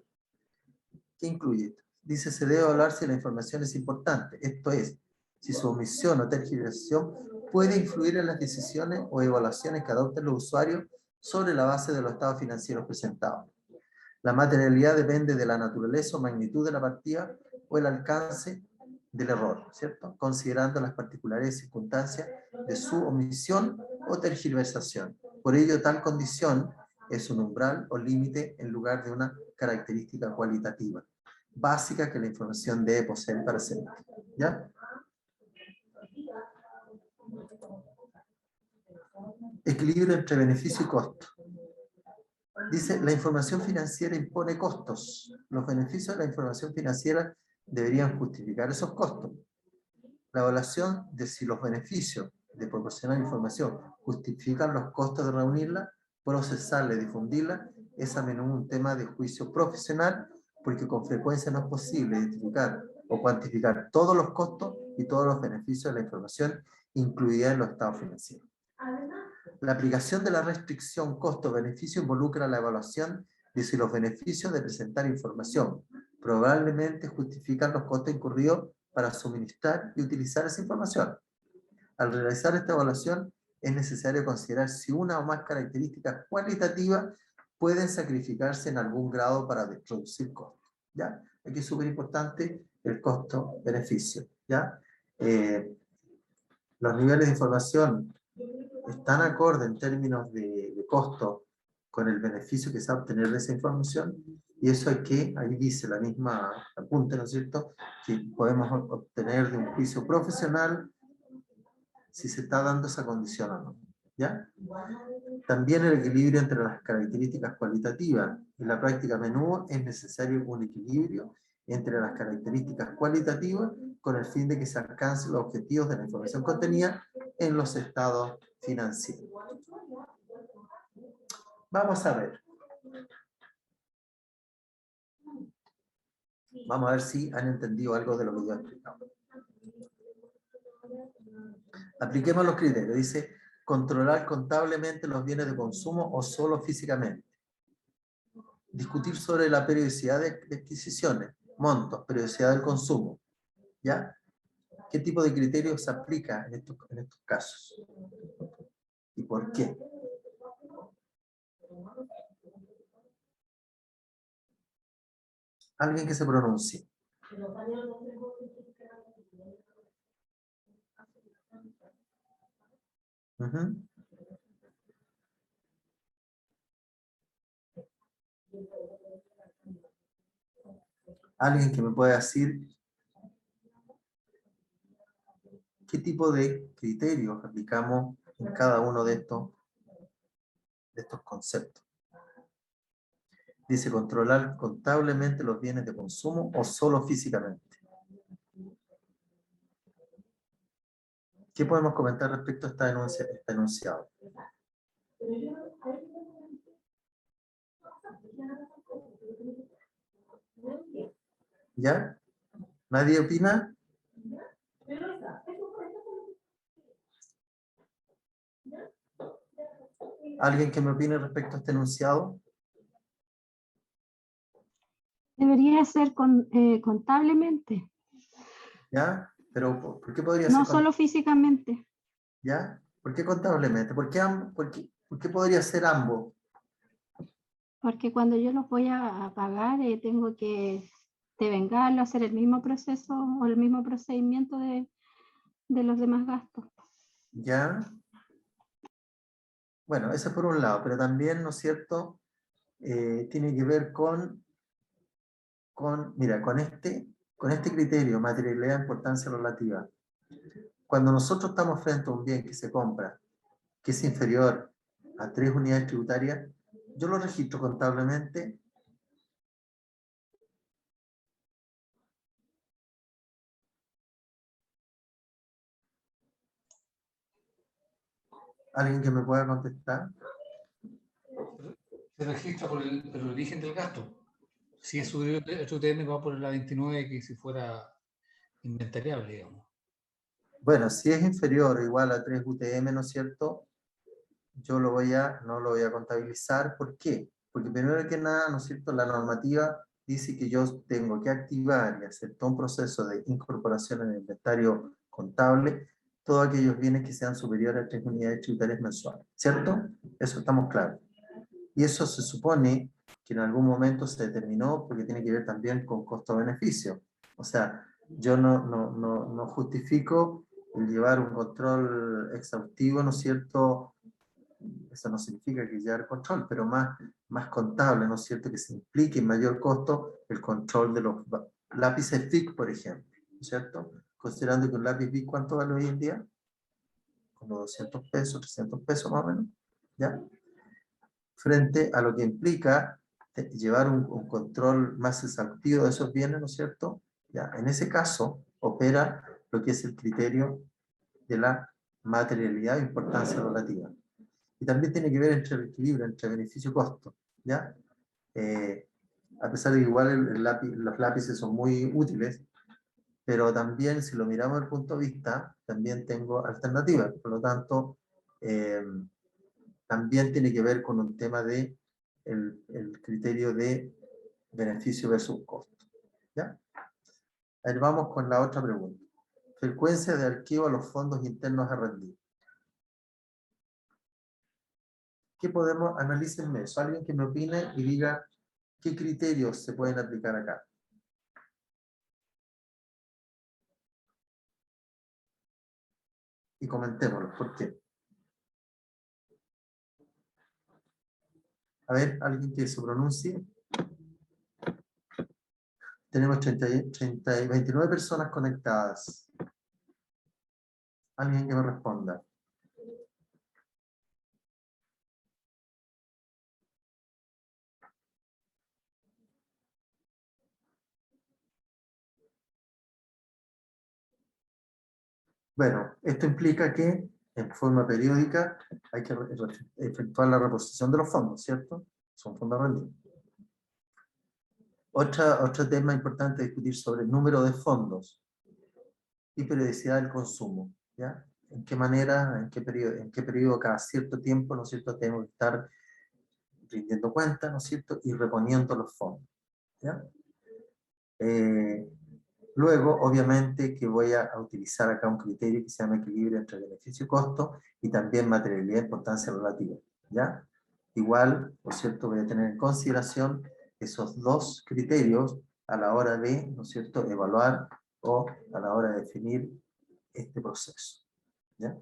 ¿Qué incluye esto? Dice, se debe evaluar si la información es importante, esto es, si su omisión o tergiversación puede influir en las decisiones o evaluaciones que adopten los usuarios sobre la base de los estados financieros presentados. La materialidad depende de la naturaleza o magnitud de la partida o el alcance del error, ¿cierto? Considerando las particulares circunstancias de su omisión o tergiversación. Por ello, tal condición es un umbral o límite en lugar de una característica cualitativa básica que la información debe poseer para ser útil, ¿ya? Equilibrio entre beneficio y costo. Dice, la información financiera impone costos. Los beneficios de la información financiera deberían justificar esos costos. La evaluación de si los beneficios de proporcionar información justifican los costos de reunirla, procesarla y difundirla, es a menudo un tema de juicio profesional, porque con frecuencia no es posible identificar o cuantificar todos los costos y todos los beneficios de la información incluida en los estados financieros. La aplicación de la restricción costo-beneficio involucra la evaluación de si los beneficios de presentar información probablemente justifican los costos incurridos para suministrar y utilizar esa información. Al realizar esta evaluación, es necesario considerar si una o más características cualitativas pueden sacrificarse en algún grado para reducir costos, ¿ya? Aquí es súper importante el costo-beneficio, ¿ya? Los niveles de información están acorde en términos de costo con el beneficio que se va a obtener de esa información, y eso hay que, ahí dice la misma apunte, ¿no es cierto?, que podemos obtener de un juicio profesional si se está dando esa condición o no, ¿ya? También el equilibrio entre las características cualitativas. En la práctica a menudo es necesario un equilibrio entre las características cualitativas con el fin de que se alcancen los objetivos de la información contenida en los estados financieros. Vamos a ver. Vamos a ver si han entendido algo de lo que yo he explicado. Apliquemos los criterios. Dice, controlar contablemente los bienes de consumo o solo físicamente. Discutir sobre la periodicidad de adquisiciones, montos, periodicidad del consumo. ¿Ya? ¿Qué tipo de criterios se aplica en estos casos? ¿Y por qué? Alguien que se pronuncie. Ujú. Alguien que me pueda decir qué tipo de criterios aplicamos en cada uno de estos conceptos. Dice, controlar contablemente los bienes de consumo o solo físicamente. ¿Qué podemos comentar respecto a este enunciado? ¿Ya? ¿Nadie opina? ¿Alguien que me opine respecto a este enunciado? Debería ser contablemente, ¿Ya? Pero ¿por qué podría no ser solo físicamente, ¿Ya? ¿Por qué contablemente? ¿Por qué podría ser ambos? porque cuando yo los voy a pagar tengo que devengarlo, hacer el mismo proceso o el mismo procedimiento de los demás gastos. ¿Ya? Bueno, eso por un lado, pero también, ¿no es cierto? Tiene que ver mira, con este criterio, materialidad, importancia relativa. Cuando nosotros estamos frente a un bien que se compra, que es inferior a 3 unidades tributarias, yo lo registro contablemente. ¿Alguien que me pueda contestar? Se registra por el origen del gasto. Si es superior el UTM va por la 29 que si fuera inventariable, digamos. Bueno, si es inferior o igual a 3 UTM, ¿no es cierto? Yo no lo voy a contabilizar. ¿Por qué? Porque primero que nada, ¿no es cierto? La normativa dice que yo tengo que activar y hacer todo un proceso de incorporación en el inventario contable todos aquellos bienes que sean superiores a 3 unidades tributarias mensuales, ¿cierto? Eso estamos claros. Y eso se supone que en algún momento se determinó porque tiene que ver también con costo-beneficio. O sea, yo no justifico el llevar un control exhaustivo, ¿no es cierto? Eso no significa que llevar control, pero más contable, ¿no es cierto? Que se implique en mayor costo el control de los lápices BIC, por ejemplo, ¿no es cierto? Considerando que un lápiz BIC, ¿cuánto vale hoy en día? Como 200 pesos, 300 pesos más o menos, ¿ya? Frente a lo que implica llevar un control más exhaustivo de esos bienes, ¿no es cierto? Ya, en ese caso, opera lo que es el criterio de la materialidad e importancia relativa. Y también tiene que ver entre el equilibrio entre beneficio y costo, ¿ya? A pesar de que igual los lápices son muy útiles, pero también si lo miramos desde el punto de vista, también tengo alternativas. Por lo tanto, también tiene que ver con un tema de el criterio de beneficio versus costo, ¿ya? A ver, vamos con la otra pregunta. Frecuencia de archivo a los fondos internos a rendir. ¿Qué podemos? Analícenme eso. Alguien que me opine y diga qué criterios se pueden aplicar acá. Y comentémoslo. ¿Por qué? A ver, alguien que se pronuncie. Tenemos 29 personas conectadas. Alguien que me responda. Bueno, esto implica que en forma periódica hay que efectuar la reposición de los fondos, ¿cierto? Son fondos rendidos. Otro tema importante a discutir sobre el número de fondos y periodicidad del consumo, ¿ya? ¿En qué manera, en qué periodo cada cierto tiempo, ¿no es cierto?, tenemos que estar rindiendo cuentas, ¿no es cierto?, y reponiendo los fondos, ¿ya? Luego, obviamente, que voy a utilizar acá un criterio que se llama equilibrio entre beneficio y costo y también materialidad e importancia relativa, ¿ya? Igual, ¿no es cierto?, voy a tener en consideración esos dos criterios a la hora de, ¿no es cierto?, evaluar o a la hora de definir este proceso, ¿ya?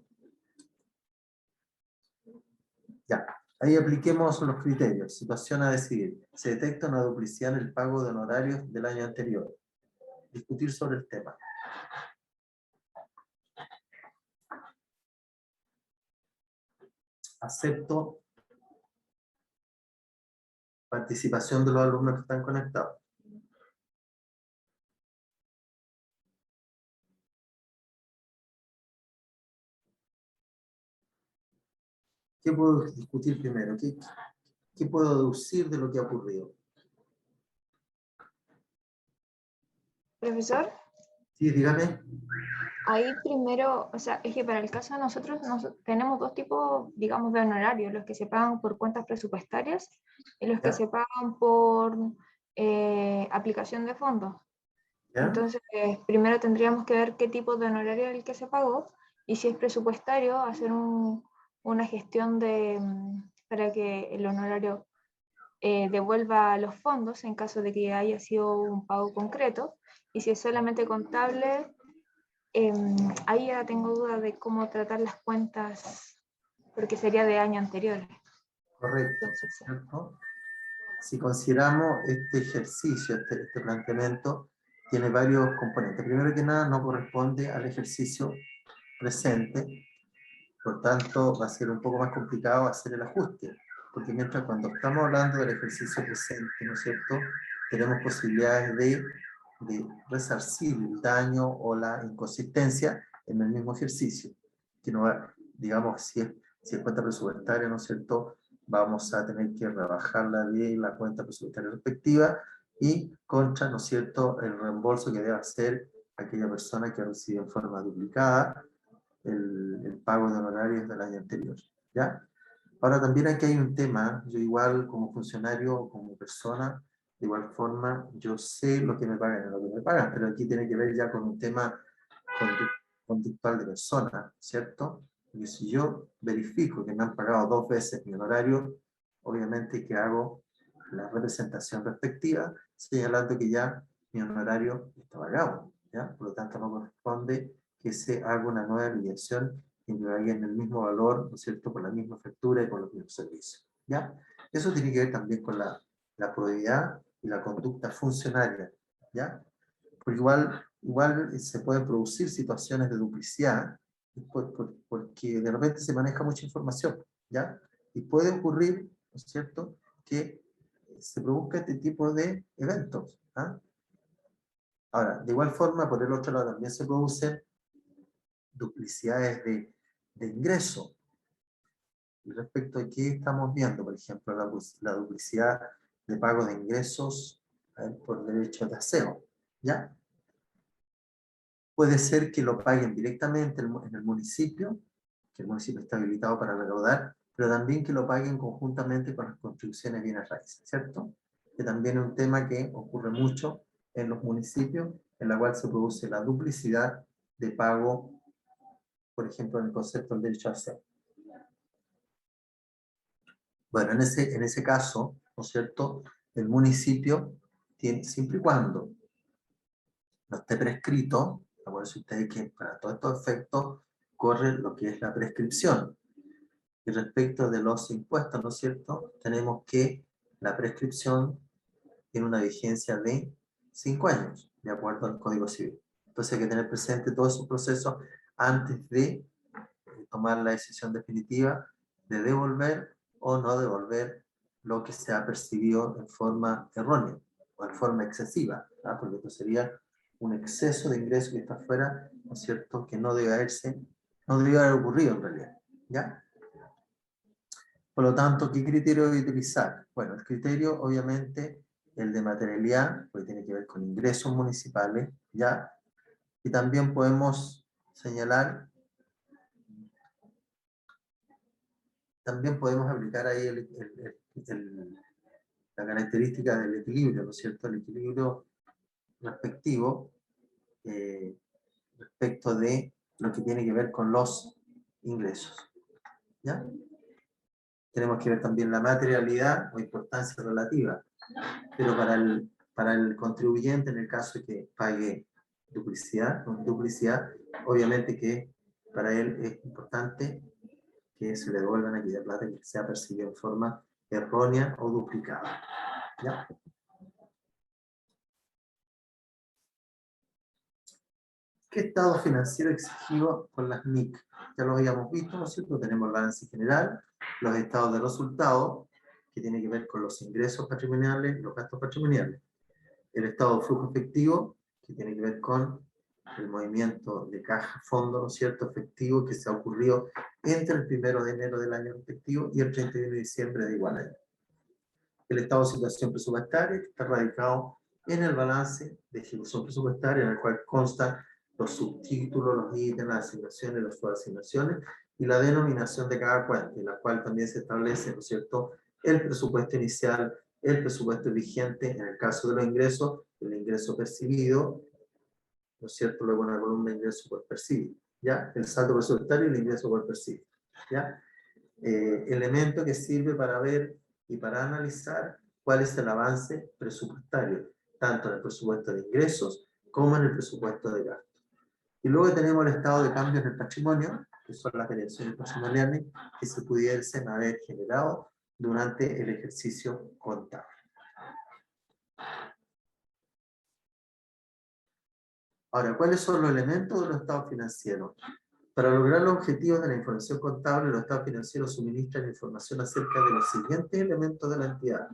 Ya, ahí apliquemos los criterios. Situación a decidir. Se detecta una duplicidad en el pago de honorarios del año anterior. Discutir sobre el tema. Acepto participación de los alumnos que están conectados. ¿Qué puedo discutir primero? ¿Qué puedo deducir de lo que ha ocurrido? Profesor, Sí, dígame. ahí primero, o sea, es que para el caso de nosotros tenemos dos tipos, digamos, de honorarios, los que se pagan por cuentas presupuestarias y los que ¿Ya? se pagan por aplicación de fondos. ¿Ya? Entonces, primero tendríamos que ver qué tipo de honorario es el que se pagó y si es presupuestario, hacer una gestión para que el honorario devuelva los fondos en caso de que haya sido un pago concreto. Y si es solamente contable, ahí ya tengo duda de cómo tratar las cuentas, porque sería de año anterior. Correcto. Entonces, sí. ¿Cierto? Si consideramos este ejercicio, este planteamiento, tiene varios componentes. Primero que nada, no corresponde al ejercicio presente, por tanto, va a ser un poco más complicado hacer el ajuste, porque mientras cuando estamos hablando del ejercicio presente, ¿no es cierto?, tenemos posibilidades de resarcir el daño o la inconsistencia en el mismo ejercicio, que no va, digamos, si es cuenta presupuestaria, ¿no es cierto?, vamos a tener que rebajarla de la cuenta presupuestaria respectiva y contra, ¿no es cierto?, el reembolso que debe hacer aquella persona que recibe en forma duplicada el pago de honorarios del año anterior, ¿ya? Ahora también aquí hay un tema, yo igual como funcionario o como persona, de igual forma, yo sé lo que me pagan y lo que me pagan, pero aquí tiene que ver ya con un tema conductual de persona, ¿cierto? Y si yo verifico que me han pagado 2 veces mi honorario, obviamente que hago la representación respectiva, señalando que ya mi honorario está pagado, ¿ya? Por lo tanto, no corresponde que se haga una nueva mediación y me paguen el mismo valor, ¿no es cierto?, por la misma factura y por los mismos servicios, ¿ya? Eso tiene que ver también con la probidad y la conducta funcionaria, ¿ya? Porque igual se pueden producir situaciones de duplicidad porque de repente se maneja mucha información, ¿ya? Y puede ocurrir, ¿no es cierto?, que se produzca este tipo de eventos, ¿ah? Ahora, de igual forma, por el otro lado, también se producen duplicidades de ingreso. Y respecto a qué estamos viendo, por ejemplo, la duplicidad de pago de ingresos por derecho de aseo, ¿ya? Puede ser que lo paguen directamente en el municipio, que el municipio está habilitado para recaudar, pero también que lo paguen conjuntamente con las contribuciones bienes raíces, ¿cierto? Que también es un tema que ocurre mucho en los municipios, en la cual se produce la duplicidad de pago, por ejemplo, en el concepto del derecho a aseo. Bueno, en ese caso, ¿no es cierto?, el municipio tiene, siempre y cuando no esté prescrito, acuérdense ustedes que para todos estos efectos corre lo que es la prescripción. Y respecto de los impuestos, ¿no es cierto?, tenemos que la prescripción tiene una vigencia de 5 años, de acuerdo al Código Civil. Entonces hay que tener presente todos esos procesos antes de tomar la decisión definitiva de devolver o no devolver lo que se ha percibido en forma errónea o en forma excesiva, ¿no? Porque esto sería un exceso de ingreso que está fuera, ¿no es cierto?, que no debe haber ocurrido en realidad, ¿ya? Por lo tanto, ¿qué criterio debe utilizar? Bueno, el criterio, obviamente, el de materialidad, porque tiene que ver con ingresos municipales, ¿ya? Y también podemos señalar, también podemos aplicar ahí la característica del equilibrio, ¿no es cierto? El equilibrio respectivo respecto de lo que tiene que ver con los ingresos, ¿ya? Tenemos que ver también la materialidad o importancia relativa, pero para el contribuyente, en el caso de que pague duplicidad, obviamente que para él es importante que se le devuelvan aquella plata que sea percibida en forma errónea o duplicada. ¿Ya? ¿Qué estado financiero exigido por las NIC? Ya lo habíamos visto, ¿no es cierto? Tenemos el balance general, los estados de resultados, que tiene que ver con los ingresos patrimoniales, los gastos patrimoniales. El estado de flujo efectivo, que tiene que ver con el movimiento de caja, fondo, ¿no es cierto?, efectivo que se ha ocurrido entre el 1 de enero del año respectivo y el 31 de diciembre de igual año. El estado de situación presupuestaria, que está radicado en el balance de ejecución presupuestaria, en el cual constan los subtítulos, los ítems, las asignaciones, las subasignaciones y la denominación de cada cuenta, en la cual también se establece, ¿no es cierto?, el presupuesto inicial, el presupuesto vigente, en el caso de los ingresos, el ingreso percibido, ¿no es cierto?, luego una columna de ingreso por percibido, ¿ya? El saldo presupuestario y el ingreso por percibido, ¿ya? Elemento que sirve para ver y para analizar cuál es el avance presupuestario, tanto en el presupuesto de ingresos como en el presupuesto de gastos. Y luego tenemos el estado de cambio en el patrimonio, que son las variaciones patrimoniales que se pudiesen haber generado durante el ejercicio contable. Ahora, ¿cuáles son los elementos de los estados financieros? Para lograr los objetivos de la información contable, los estados financieros suministran información acerca de los siguientes elementos de la entidad.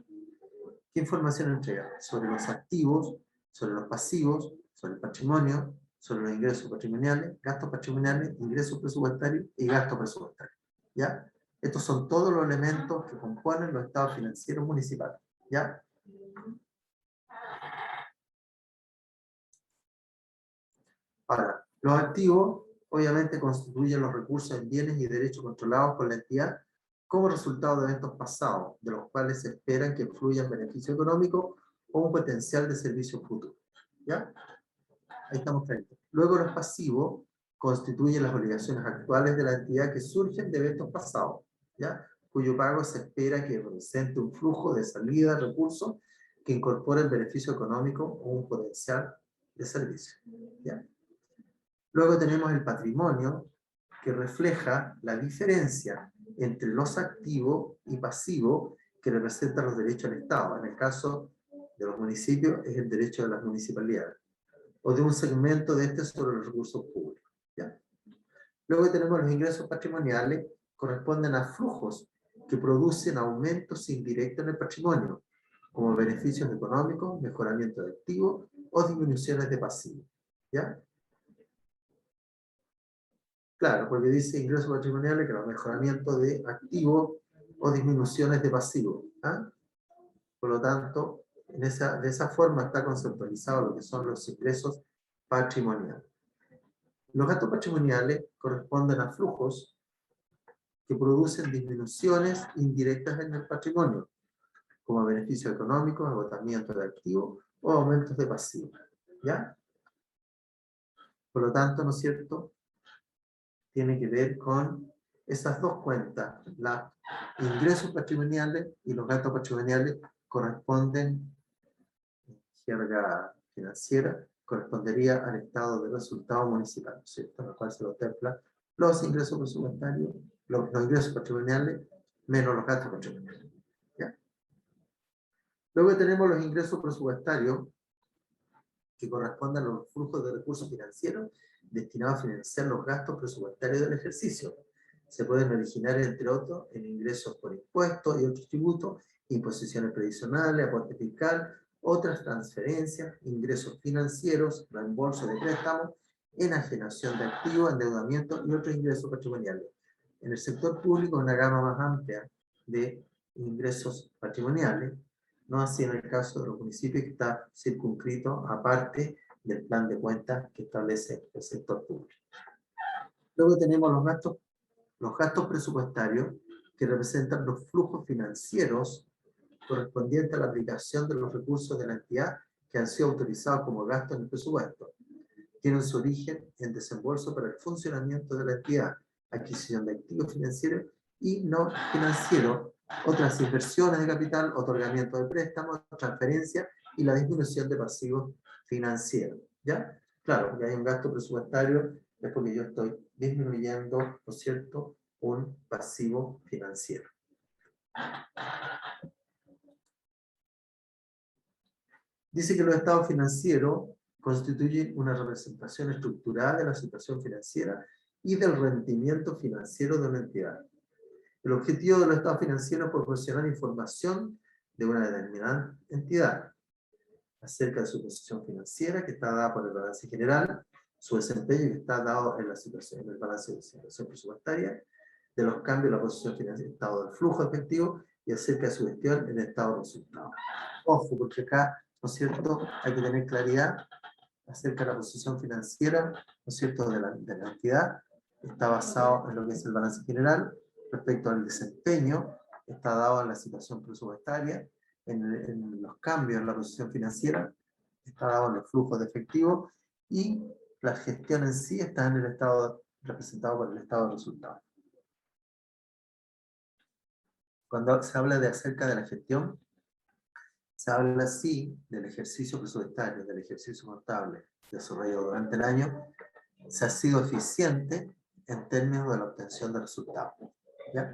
¿Qué información entrega? Sobre los activos, sobre los pasivos, sobre el patrimonio, sobre los ingresos patrimoniales, gastos patrimoniales, ingresos presupuestarios y gastos presupuestarios. ¿Ya? Estos son todos los elementos que componen los estados financieros municipales. ¿Ya? Ahora, los activos obviamente constituyen los recursos en bienes y derechos controlados por la entidad como resultado de eventos pasados, de los cuales se esperan que fluyan beneficio económico o un potencial de servicio futuro. ¿Ya? Ahí estamos claritos. Luego los pasivos constituyen las obligaciones actuales de la entidad que surgen de eventos pasados, ¿ya? Cuyo pago se espera que represente un flujo de salida de recursos que incorpore el beneficio económico o un potencial de servicio. ¿Ya? Luego tenemos el patrimonio, que refleja la diferencia entre los activos y pasivos que representan los derechos del Estado. En el caso de los municipios es el derecho de las municipalidades, o de un segmento de este sobre los recursos públicos. ¿Ya? Luego tenemos los ingresos patrimoniales, corresponden a flujos que producen aumentos indirectos en el patrimonio, como beneficios económicos, mejoramiento de activos o disminuciones de pasivos. ¿Ya? Claro, porque dice ingresos patrimoniales, que es mejoramiento de activos o disminuciones de pasivos. ¿Ah? Por lo tanto, de esa forma está conceptualizado lo que son los ingresos patrimoniales. Los gastos patrimoniales corresponden a flujos que producen disminuciones indirectas en el patrimonio, como beneficios económicos, agotamiento de activos o aumentos de pasivos. ¿Ya? Por lo tanto, ¿no es cierto?, tiene que ver con esas dos cuentas. Los ingresos patrimoniales y los gastos patrimoniales corresponden, en jerga financiera, correspondería al estado de resultado municipal, ¿no es cierto?, en el cual se contempla los ingresos presupuestarios, los ingresos patrimoniales, menos los gastos patrimoniales. ¿Ya? Luego tenemos los ingresos presupuestarios, que corresponden a los flujos de recursos financieros destinados a financiar los gastos presupuestarios del ejercicio. Se pueden originar, entre otros, en ingresos por impuestos y otros tributos, imposiciones previsionales, aporte fiscal, otras transferencias, ingresos financieros, reembolso de préstamos, enajenación de activos, endeudamiento y otros ingresos patrimoniales. En el sector público, una gama más amplia de ingresos patrimoniales, no así en el caso de los municipios, que está circunscrito aparte del plan de cuentas que establece el sector público. Luego tenemos los gastos presupuestarios, que representan los flujos financieros correspondientes a la aplicación de los recursos de la entidad que han sido autorizados como gastos en el presupuesto. Tienen su origen en desembolso para el funcionamiento de la entidad, adquisición de activos financieros y no financieros, otras inversiones de capital, otorgamiento de préstamos, transferencias y la disminución de pasivos financieros. ¿Ya? Claro, porque hay un gasto presupuestario, es porque yo estoy disminuyendo, ¿no es cierto?, un pasivo financiero. Dice que los estados financieros constituyen una representación estructural de la situación financiera y del rendimiento financiero de una entidad. El objetivo de los estados financieros es proporcionar información de una determinada entidad acerca de su posición financiera, que está dada por el balance general, su desempeño, que está dado en la situación, en el balance de situación presupuestaria, de los cambios en la posición financiera, estado del flujo efectivo, y acerca de su gestión en el estado de resultados. Ojo, porque acá, ¿no es cierto?, hay que tener claridad acerca de la posición financiera, ¿no es cierto?, de la entidad. Está basado en lo que es el balance general. Respecto al desempeño, está dado en la situación presupuestaria, en los cambios en la posición financiera, está dado en el flujo de efectivo, y la gestión en sí está en el estado representado por el estado de resultados. Cuando se habla de acerca de la gestión, se habla así del ejercicio presupuestario, del ejercicio contable desarrollado durante el año, se ha sido eficiente en términos de la obtención de resultados. ¿Ya?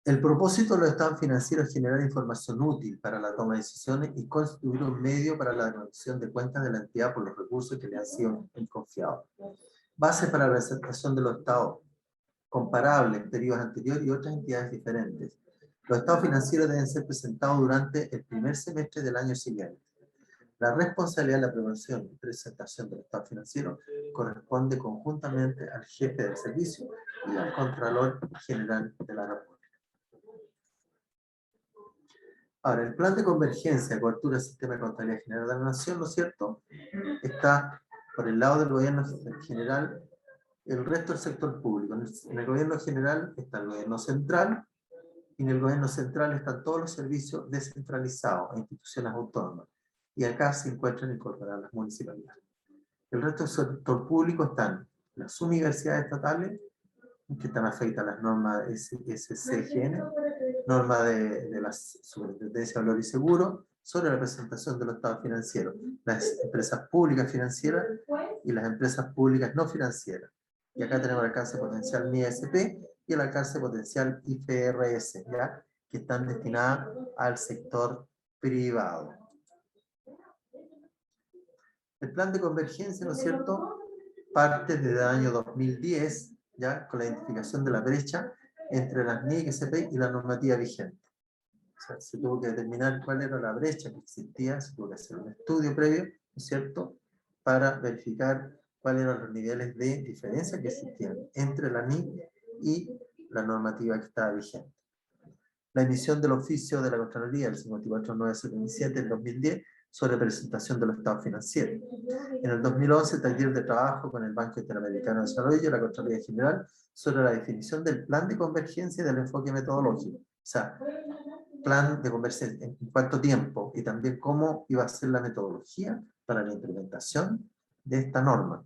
El propósito de los estados financieros es generar información útil para la toma de decisiones y constituir un medio para la rendición de cuentas de la entidad por los recursos que le han sido confiados. Base para la presentación de los estados comparables en periodos anteriores y otras entidades diferentes. Los estados financieros deben ser presentados durante el primer semestre del año siguiente. La responsabilidad de la preparación y presentación del estado financiero corresponde conjuntamente al jefe del servicio y al Contralor General de la República. Ahora, el plan de convergencia, cobertura del sistema de contabilidad general de la Nación, ¿no es cierto?, está por el lado del gobierno general, el resto del sector público. En el gobierno general está el gobierno central, y en el gobierno central están todos los servicios descentralizados e instituciones autónomas. Y acá se encuentran incorporadas las municipalidades. El resto del sector público están las universidades estatales, que están afectas a las normas SCGN, normas de la Superintendencia de Valor y Seguro, sobre la presentación de los estados financieros, las empresas públicas financieras y las empresas públicas no financieras. Y acá tenemos el alcance potencial MISP y el alcance potencial IFRS, ¿ya?, que están destinadas al sector privado. El plan de convergencia, ¿no es cierto?, parte desde el año 2010, ya, con la identificación de la brecha entre las NIC-SP y la normativa vigente. O sea, se tuvo que determinar cuál era la brecha que existía, se tuvo que hacer un estudio previo, ¿no es cierto?, para verificar cuáles eran los niveles de diferencia que existían entre la NIC y la normativa que estaba vigente. La emisión del oficio de la Contraloría, el 54977 del 2010, sobre presentación de los estados financieros. En el 2011, taller de trabajo con el Banco Interamericano de Desarrollo y la Contraloría General sobre la definición del plan de convergencia y del enfoque metodológico. O sea, plan de convergencia en cuánto tiempo y también cómo iba a ser la metodología para la implementación de esta norma.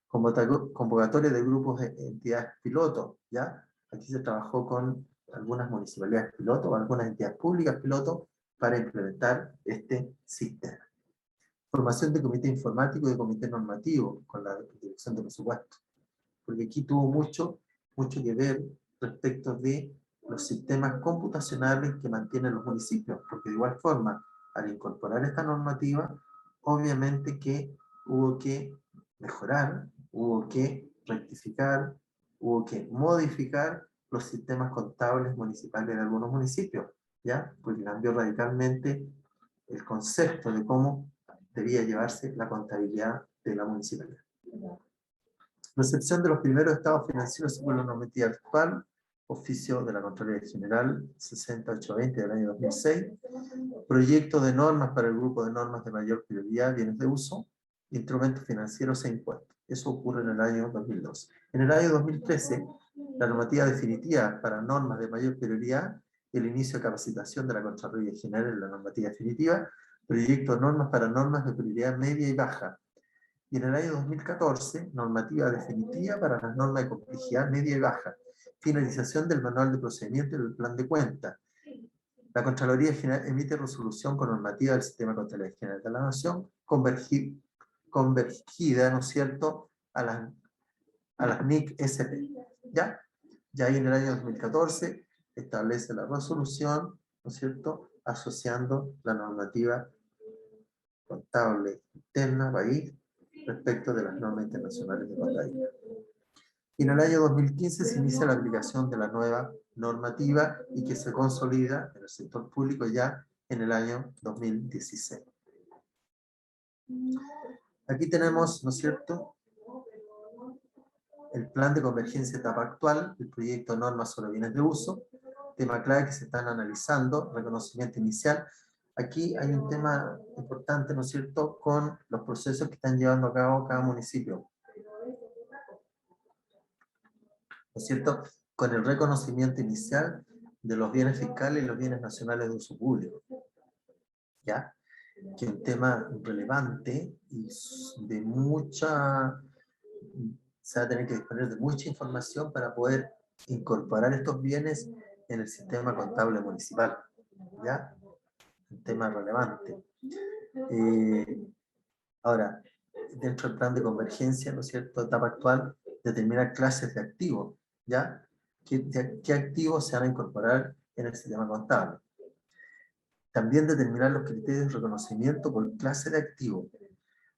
Convocatoria de grupos de entidades piloto, ¿ya? Aquí se trabajó con algunas municipalidades piloto o algunas entidades públicas piloto para implementar este sistema. Formación de comité informático y de comité normativo con la dirección de presupuesto. Porque aquí tuvo mucho que ver respecto de los sistemas computacionales que mantienen los municipios, porque de igual forma, al incorporar esta normativa, obviamente que hubo que mejorar, hubo que rectificar, hubo que modificar los sistemas contables municipales de algunos municipios, ¿ya? Porque cambió radicalmente el concepto de cómo debía llevarse la contabilidad de la municipalidad. Recepción de los primeros estados financieros según la normativa actual, oficio de la Contraloría General 6820 del año 2006, proyecto de normas para el grupo de normas de mayor prioridad, bienes de uso, instrumentos financieros e impuestos. Eso ocurre en el año 2012. En el año 2013, la normativa definitiva para normas de mayor prioridad y el inicio de capacitación de la Contraloría General en la normativa definitiva, proyecto de normas para normas de prioridad media y baja. Y en el año 2014, normativa definitiva para las normas de complejidad media y baja. Finalización del manual de procedimiento y del plan de cuentas. La Contraloría General emite resolución con normativa del Sistema de Contabilidad General de la Nación, convergida, ¿no es cierto?, a las NIC SP, ¿ya? Ya ahí en el año 2014 establece la resolución, ¿no es cierto?, asociando la normativa contable interna, país, respecto de las normas internacionales de contabilidad. Y en el año 2015 se inicia la aplicación de la nueva normativa y que se consolida en el sector público ya en el año 2016. Aquí tenemos, ¿no es cierto?, el plan de convergencia etapa actual, el proyecto de normas sobre bienes de uso, tema clave que se están analizando, reconocimiento inicial. Aquí hay un tema importante, ¿no es cierto?, con los procesos que están llevando a cabo cada municipio. ¿No es cierto?, con el reconocimiento inicial de los bienes fiscales y los bienes nacionales de uso público. ¿Ya? Que es un tema relevante y de mucha... Se va a tener que disponer de mucha información para poder incorporar estos bienes en el sistema contable municipal. ¿Ya? Un tema relevante. Ahora, dentro del plan de convergencia, ¿no es cierto?, etapa actual, determinar clases de activos, ¿ya? ¿Qué activos se van a incorporar en el sistema contable? También determinar los criterios de reconocimiento por clase de activo.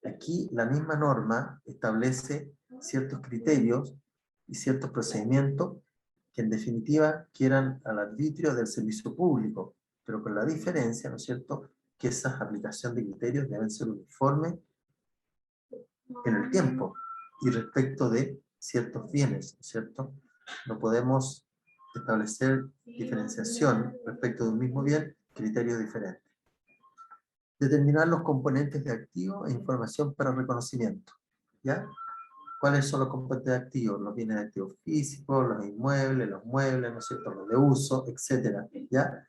Aquí la misma norma establece ciertos criterios y ciertos procedimientos que en definitiva quieran al arbitrio del servicio público, pero con la diferencia, ¿no es cierto?, que esa aplicación de criterios deben ser uniformes en el tiempo y respecto de ciertos bienes, ¿no es cierto? No podemos establecer diferenciación respecto de un mismo bien, criterios diferentes. Determinar los componentes de activo e información para reconocimiento, ¿ya? ¿Cuáles son los componentes de activos? Los bienes de activos físicos, los inmuebles, los muebles, ¿no es cierto?, los de uso, etcétera, ¿ya?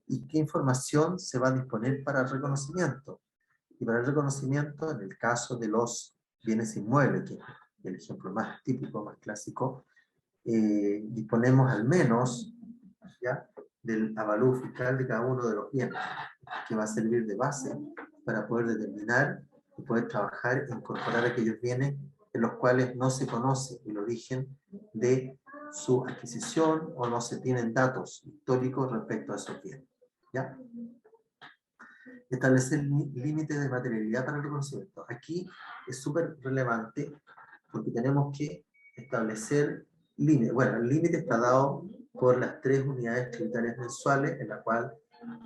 ¿Y qué información se va a disponer para el reconocimiento? Y para el reconocimiento, en el caso de los bienes inmuebles, que es el ejemplo más típico, más clásico, disponemos al menos, ¿ya?, del avalúo fiscal de cada uno de los bienes, que va a servir de base para poder determinar y poder trabajar e incorporar aquellos bienes en los cuales no se conoce el origen de su adquisición o no se tienen datos históricos respecto a esos bienes, ¿ya? Establecer límites de materialidad para el reconocimiento. Aquí es súper relevante porque tenemos que establecer límites. Bueno, el límite está dado por las 3 unidades tributarias mensuales en la cual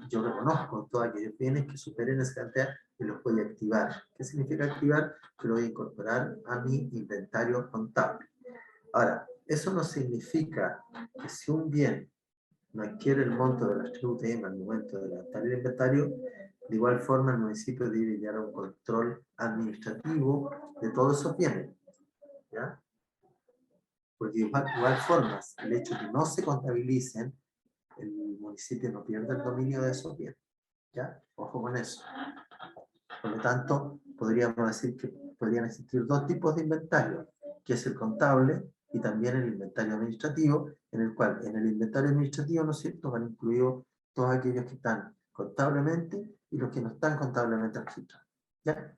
yo reconozco todos aquellos bienes que superen esa cantidad y los voy a activar. ¿Qué significa activar? Que lo voy a incorporar a mi inventario contable. Ahora, eso no significa que si un bien no adquiere el monto de las 3 UTM al momento de levantar el inventario, de igual forma el municipio debe llevar un control administrativo de todos esos bienes, ¿ya? Porque de igual forma, el hecho de que no se contabilicen, el municipio no pierde el dominio de esos bienes, ¿ya? Ojo con eso. Por lo tanto, podríamos decir que podrían existir 2 tipos de inventario, que es el contable y también el inventario administrativo, en el cual en el inventario administrativo, ¿no es cierto?, van incluidos todos aquellos que están contablemente y los que no están contablemente registrados, ¿ya?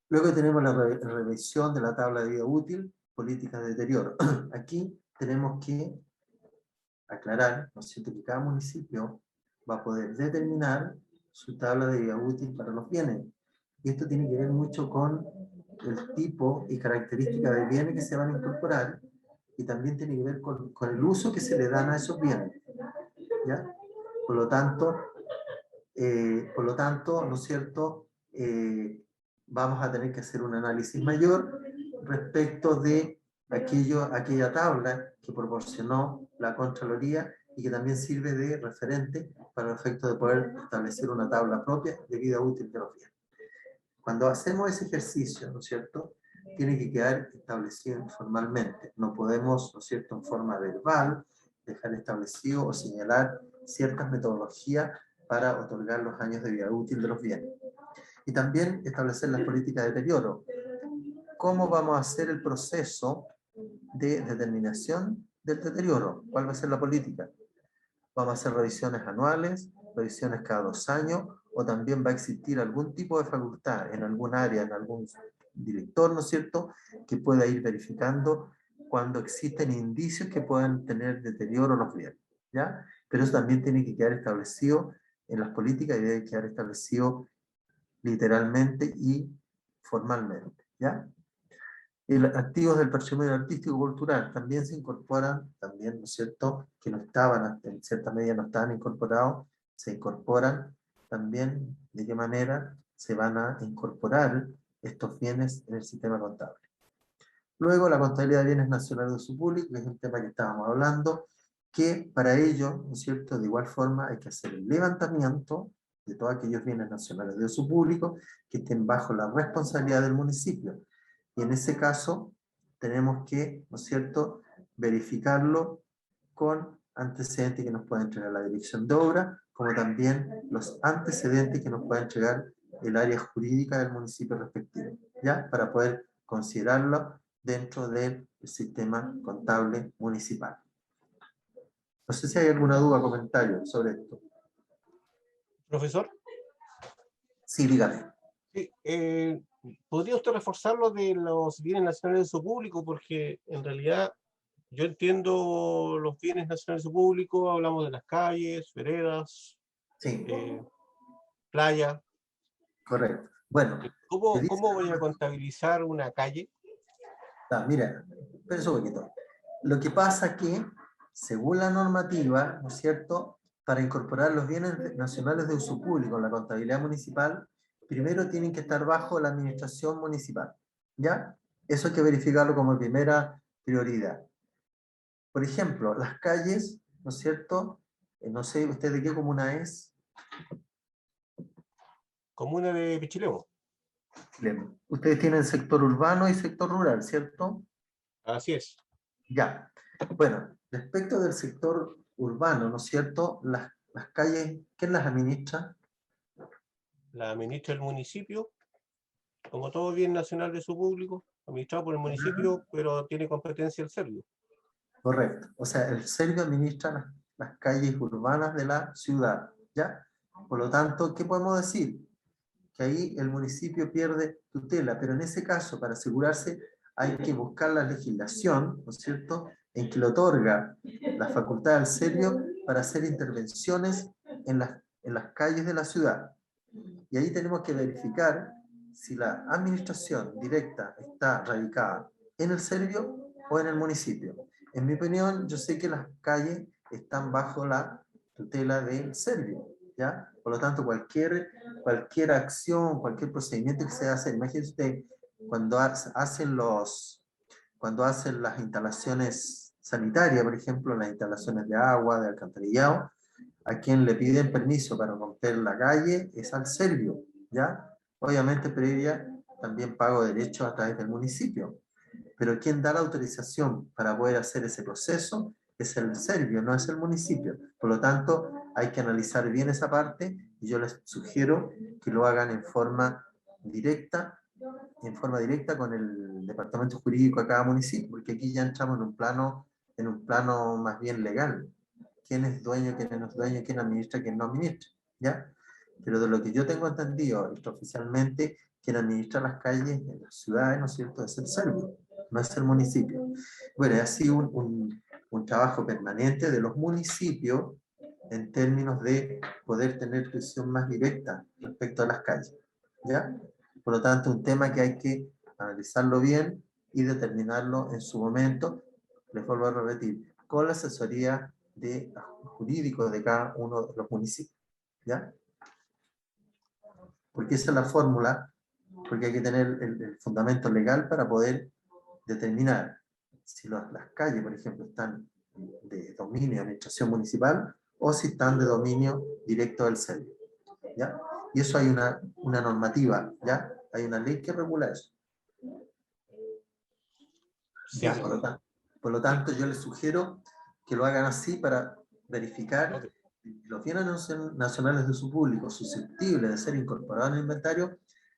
Luego tenemos la revisión de la tabla de vida útil, política de deterioro. Aquí tenemos que aclarar, ¿no es cierto?, que cada municipio va a poder determinar su tabla de vida útil para los bienes. Y esto tiene que ver mucho con el tipo y característica de bienes que se van a incorporar y también tiene que ver con el uso que se le dan a esos bienes, ¿ya? Por lo tanto, ¿no es cierto?, vamos a tener que hacer un análisis mayor respecto de aquella tabla que proporcionó la Contraloría y que también sirve de referente para el efecto de poder establecer una tabla propia de vida útil de los bienes. Cuando hacemos ese ejercicio, ¿no es cierto?, tiene que quedar establecido formalmente. No podemos, ¿no es cierto?, en forma verbal, dejar establecido o señalar ciertas metodologías para otorgar los años de vida útil de los bienes. Y también establecer las políticas de deterioro. ¿Cómo vamos a hacer el proceso de determinación del deterioro? ¿Cuál va a ser la política? ¿Vamos a hacer revisiones anuales, revisiones cada 2 años o también va a existir algún tipo de facultad en algún área, en algún director, ¿no es cierto?, que pueda ir verificando cuando existen indicios que puedan tener deterioro los bienes, ¿ya? Pero eso también tiene que quedar establecido en las políticas y debe quedar establecido literalmente y formalmente, ¿ya? Activos del patrimonio artístico y cultural también se incorporan, también, ¿no es cierto?, que no estaban, en cierta medida no estaban incorporados, se incorporan también, de qué manera se van a incorporar estos bienes en el sistema contable. Luego, la contabilidad de bienes nacionales de uso público, que es un tema que estábamos hablando, que para ello, ¿no es cierto?, de igual forma hay que hacer el levantamiento de todos aquellos bienes nacionales de uso público que estén bajo la responsabilidad del municipio. Y en ese caso, tenemos que, ¿no es cierto?, verificarlo con antecedentes que nos pueda entregar la dirección de obra, como también los antecedentes que nos pueda entregar el área jurídica del municipio respectivo, ¿ya? Para poder considerarlo dentro del sistema contable municipal. No sé si hay alguna duda o comentario sobre esto. Profesor. Sí, dígame. Sí, ¿podría usted reforzar lo de los bienes nacionales de uso público? Porque en realidad yo entiendo los bienes nacionales de uso público, hablamos de las calles, veredas, Sí, playa. correcto. Bueno, ¿Cómo voy a contabilizar una calle? mira, espera un poquito. Lo que pasa es que, según la normativa, ¿no es cierto?, para incorporar los bienes nacionales de uso público en la contabilidad municipal, primero tienen que estar bajo la administración municipal, ¿ya? Eso hay que verificarlo como primera prioridad. Por ejemplo, las calles, ¿no es cierto? No sé, ¿usted de qué comuna es? Comuna de Pichilemu. Ustedes tienen sector urbano y sector rural, ¿cierto? Así es. Ya. Bueno, respecto del sector urbano, ¿no es cierto? Las calles, ¿quién las administra? La administra el municipio, como todo bien nacional de uso público, administrado por el municipio, pero tiene competencia el servio. Correcto. O sea, el servio administra las calles urbanas de la ciudad, ¿ya? Por lo tanto, ¿qué podemos decir? Que ahí el municipio pierde tutela, pero en ese caso, para asegurarse, hay que buscar la legislación, ¿no es cierto?, en que le otorga la facultad al servio para hacer intervenciones en las calles de la ciudad. Y ahí tenemos que verificar si la administración directa está radicada en el servio o en el municipio. En mi opinión, yo sé que las calles están bajo la tutela del servio, ¿ya? Por lo tanto, cualquier acción, cualquier procedimiento que se hace, imagínense usted, cuando hacen las instalaciones sanitarias, por ejemplo, las instalaciones de agua, de alcantarillado, a quien le piden permiso para romper la calle es al servio, ¿ya? Obviamente previa también pago derechos a través del municipio, pero quien da la autorización para poder hacer ese proceso es el servio, no es el municipio. Por lo tanto, hay que analizar bien esa parte y yo les sugiero que lo hagan en forma directa con el departamento jurídico de cada municipio, porque aquí ya entramos en un plano más bien legal. ¿Quién es dueño, quién no es dueño, quién administra, quién no administra? ¿Ya? Pero de lo que yo tengo entendido, oficialmente, quien administra las calles en las ciudades, ¿no es cierto?, es el servio, no es el municipio. Bueno, ha sido un trabajo permanente de los municipios en términos de poder tener visión más directa respecto a las calles, ¿ya? Por lo tanto, un tema que hay que analizarlo bien y determinarlo en su momento, les vuelvo a repetir, con la asesoría de jurídicos de cada uno de los municipios, ¿ya? Porque esa es la fórmula, porque hay que tener el fundamento legal para poder determinar si las calles, por ejemplo, están de dominio de administración municipal o si están de dominio directo del servicio, ¿ya? Y eso hay una normativa, ¿ya? Hay una ley que regula eso. Sí, ¿Ya? Por lo tanto, yo les sugiero que lo hagan así para verificar que los bienes nacionales de uso público susceptibles de ser incorporados en el inventario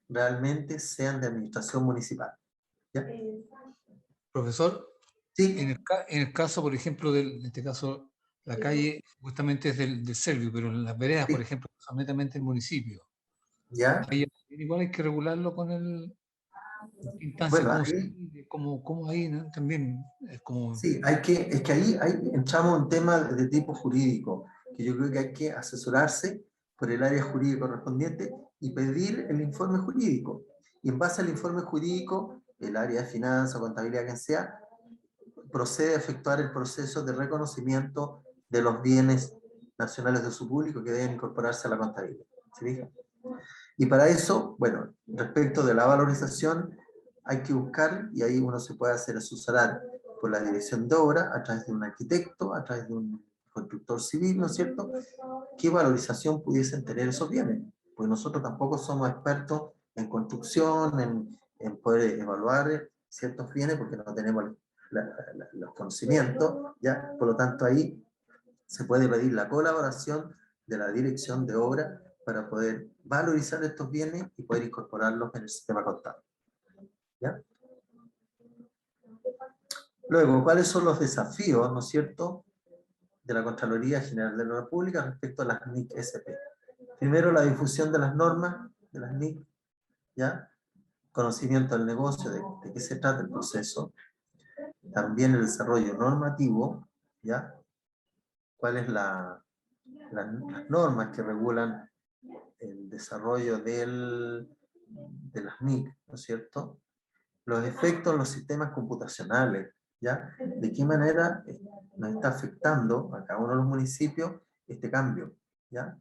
realmente sean de administración municipal. ¿Ya? Profesor, Sí. en el caso, por ejemplo, en este caso, La calle supuestamente es del Servio, pero en las veredas, Sí. por ejemplo, son netamente el municipio. ¿Ya? Ahí igual hay que regularlo con el instancia, Bueno, cómo se ahí mide, cómo ahí, ¿no? También es como sí, es que ahí entramos en un tema de tipo jurídico, que yo creo que hay que asesorarse por el área jurídica correspondiente y pedir el informe jurídico. Y en base al informe jurídico, el área de finanzas, contabilidad, quien sea, procede a efectuar el proceso de reconocimiento de los bienes nacionales de su público que deben incorporarse a la contabilidad. ¿Se fija? Y para eso, bueno, respecto de la valorización, hay que buscar, y ahí uno se puede hacer asesorar por la dirección de obra, a través de un arquitecto, a través de un constructor civil, ¿no es cierto? ¿Qué valorización pudiesen tener esos bienes? Pues nosotros tampoco somos expertos en construcción, en poder evaluar ciertos bienes, porque no tenemos los conocimientos, ¿ya? Por lo tanto, ahí se puede pedir la colaboración de la dirección de obra para poder valorizar estos bienes y poder incorporarlos en el sistema contable. ¿Ya? Luego, ¿cuáles son los desafíos, no es cierto, de la Contraloría General de la República respecto a las NIC-SP? Primero, la difusión de las normas de las NIC, ¿ya? Conocimiento del negocio, de qué se trata el proceso. También el desarrollo normativo, ¿ya? ¿Cuáles las normas que regulan el desarrollo de las NIC, ¿no es cierto? Los efectos en los sistemas computacionales, ¿ya? ¿De qué manera nos está afectando a cada uno de los municipios este cambio, ¿ya?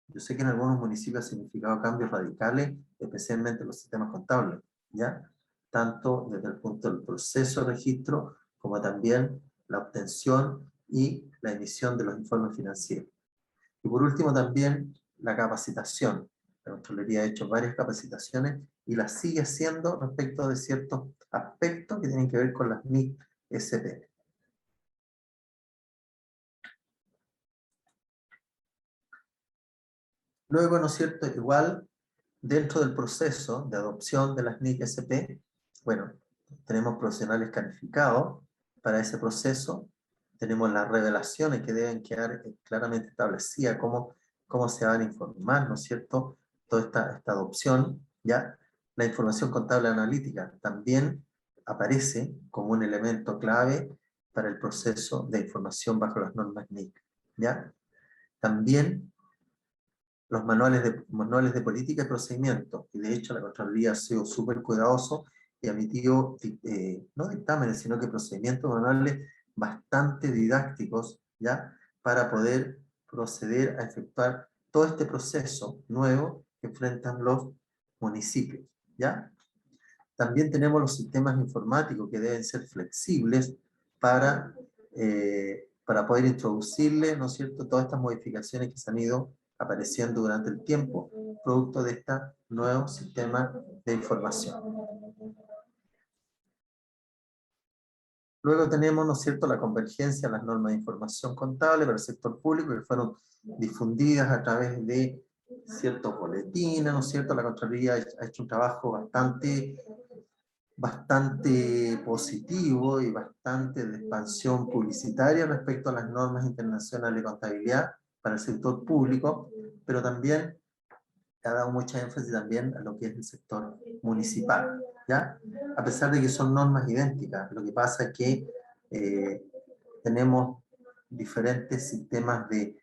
Yo sé que en algunos municipios ha significado cambios radicales, especialmente en los sistemas contables, ¿ya? Tanto desde el punto del proceso de registro, como también la obtención y la emisión de los informes financieros. Y por último también la capacitación. La Contraloría ha hecho varias capacitaciones y las sigue haciendo respecto de ciertos aspectos que tienen que ver con las NIC-SP. Luego, ¿no es cierto? Igual, dentro del proceso de adopción de las NIC-SP, bueno, tenemos profesionales calificados para ese proceso, tenemos las revelaciones que deben quedar claramente establecidas, cómo se van a informar, ¿no es cierto?, toda esta adopción, ¿ya? La información contable analítica también aparece como un elemento clave para el proceso de información bajo las normas NIC, ¿ya? También los manuales de política y procedimiento, y de hecho la Contraloría ha sido súper cuidadoso y ha emitido no dictámenes, sino que procedimientos manuales bastante didácticos, ¿ya? Para poder proceder a efectuar todo este proceso nuevo que enfrentan los municipios, ¿ya? También tenemos los sistemas informáticos que deben ser flexibles para poder introducirle, ¿no es cierto?, todas estas modificaciones que se han ido apareciendo durante el tiempo, producto de este nuevo sistema de información. Luego tenemos, ¿no es cierto?, la convergencia en las normas de información contable para el sector público que fueron difundidas a través de ciertos boletines, ¿no es cierto? La Contraloría ha hecho un trabajo bastante positivo y bastante de expansión publicitaria respecto a las normas internacionales de contabilidad para el sector público, pero también ha dado mucha énfasis también a lo que es el sector municipal, ¿ya? A pesar de que son normas idénticas, lo que pasa es que tenemos diferentes sistemas de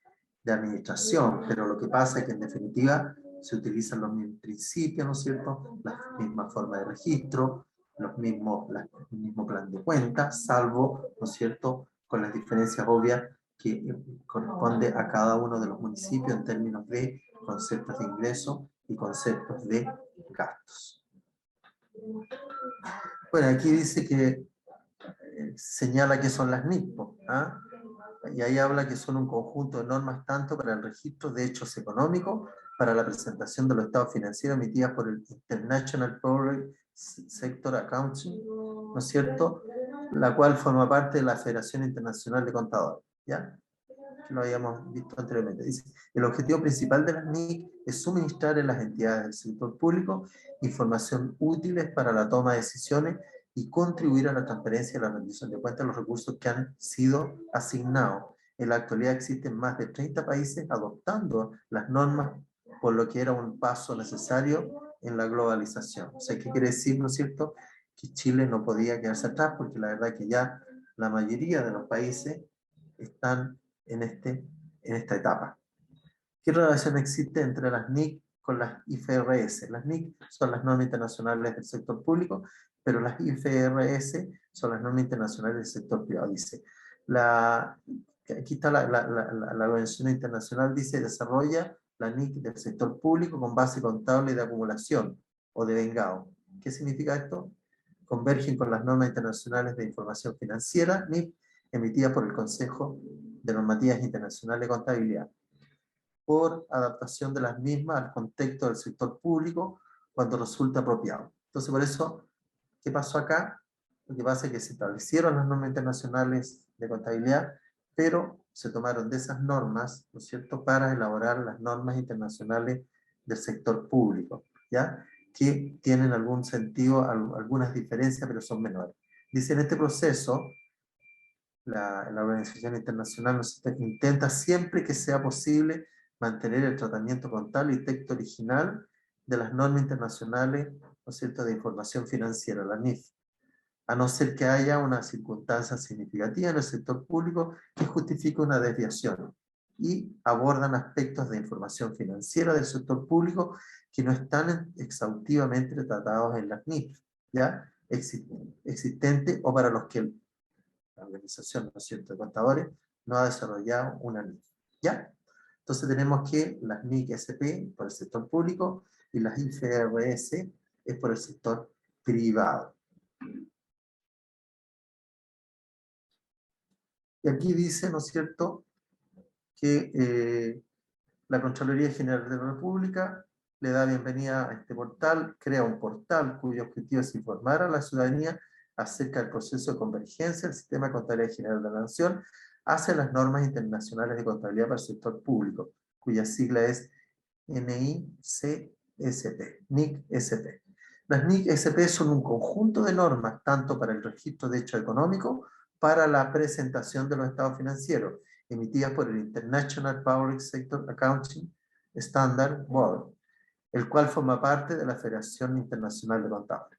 administración, pero lo que pasa es que en definitiva se utilizan los mismos principios, ¿no es cierto?, las mismas formas de registro, el mismo plan de cuentas, salvo, ¿no es cierto?, con las diferencias obvias que corresponde a cada uno de los municipios en términos de conceptos de ingreso y conceptos de gastos. Bueno, aquí dice que señala que son las NICPO, ¿ah? Y ahí habla que son un conjunto de normas tanto para el registro de hechos económicos, para la presentación de los estados financieros emitidas por el International Public Sector Accounting, ¿no es cierto?, la cual forma parte de la Federación Internacional de Contadores, ¿ya? Que lo habíamos visto anteriormente. Dice, el objetivo principal de las NIC es suministrar en las entidades del sector público información útiles para la toma de decisiones y contribuir a la transparencia y la rendición de cuentas de los recursos que han sido asignados. En la actualidad existen más de 30 países adoptando las normas, por lo que era un paso necesario en la globalización. O sea, ¿qué quiere decir, no es cierto? Que Chile no podía quedarse atrás, porque la verdad que ya la mayoría de los países están en esta etapa. ¿Qué relación existe entre las NIC con las IFRS? Las NIC son las normas internacionales del sector público, pero las IFRS son las normas internacionales del sector privado. Dice, aquí está la Organización Internacional, dice, desarrolla la NIC del sector público con base contable de acumulación o de vengado. ¿Qué significa esto? Convergen con las normas internacionales de información financiera, NIC, emitidas por el Consejo de Normativas Internacionales de Contabilidad, por adaptación de las mismas al contexto del sector público cuando resulta apropiado. Entonces, por eso, ¿qué pasó acá? Lo que pasa es que se establecieron las normas internacionales de contabilidad, pero se tomaron de esas normas, ¿no es cierto?, para elaborar las normas internacionales del sector público, ¿ya?, que tienen algún sentido, algunas diferencias, pero son menores. Dice, en este proceso, la Organización Internacional intenta siempre que sea posible mantener el tratamiento contable y texto original de las normas internacionales, ¿no es cierto?, de información financiera, la NIF, a no ser que haya una circunstancia significativa en el sector público que justifique una desviación, y abordan aspectos de información financiera del sector público que no están exhaustivamente tratados en las NIF, ¿ya?, existente, o para los que la organización, ¿no es cierto?, de contadores no ha desarrollado una NIF, ¿ya? Entonces tenemos que las NIC SP por el sector público y las IFRS es por el sector privado. Y aquí dice, ¿no es cierto?, que la Contraloría General de la República le da bienvenida a este portal, crea un portal cuyo objetivo es informar a la ciudadanía acerca del proceso de convergencia del Sistema de Contabilidad General de la Nación hacia las normas internacionales de contabilidad para el sector público, cuya sigla es NIC-SP. Las NIC-SP son un conjunto de normas, tanto para el registro de hechos económicos, para la presentación de los estados financieros, emitidas por el International Public Sector Accounting Standard Board, el cual forma parte de la Federación Internacional de Contables.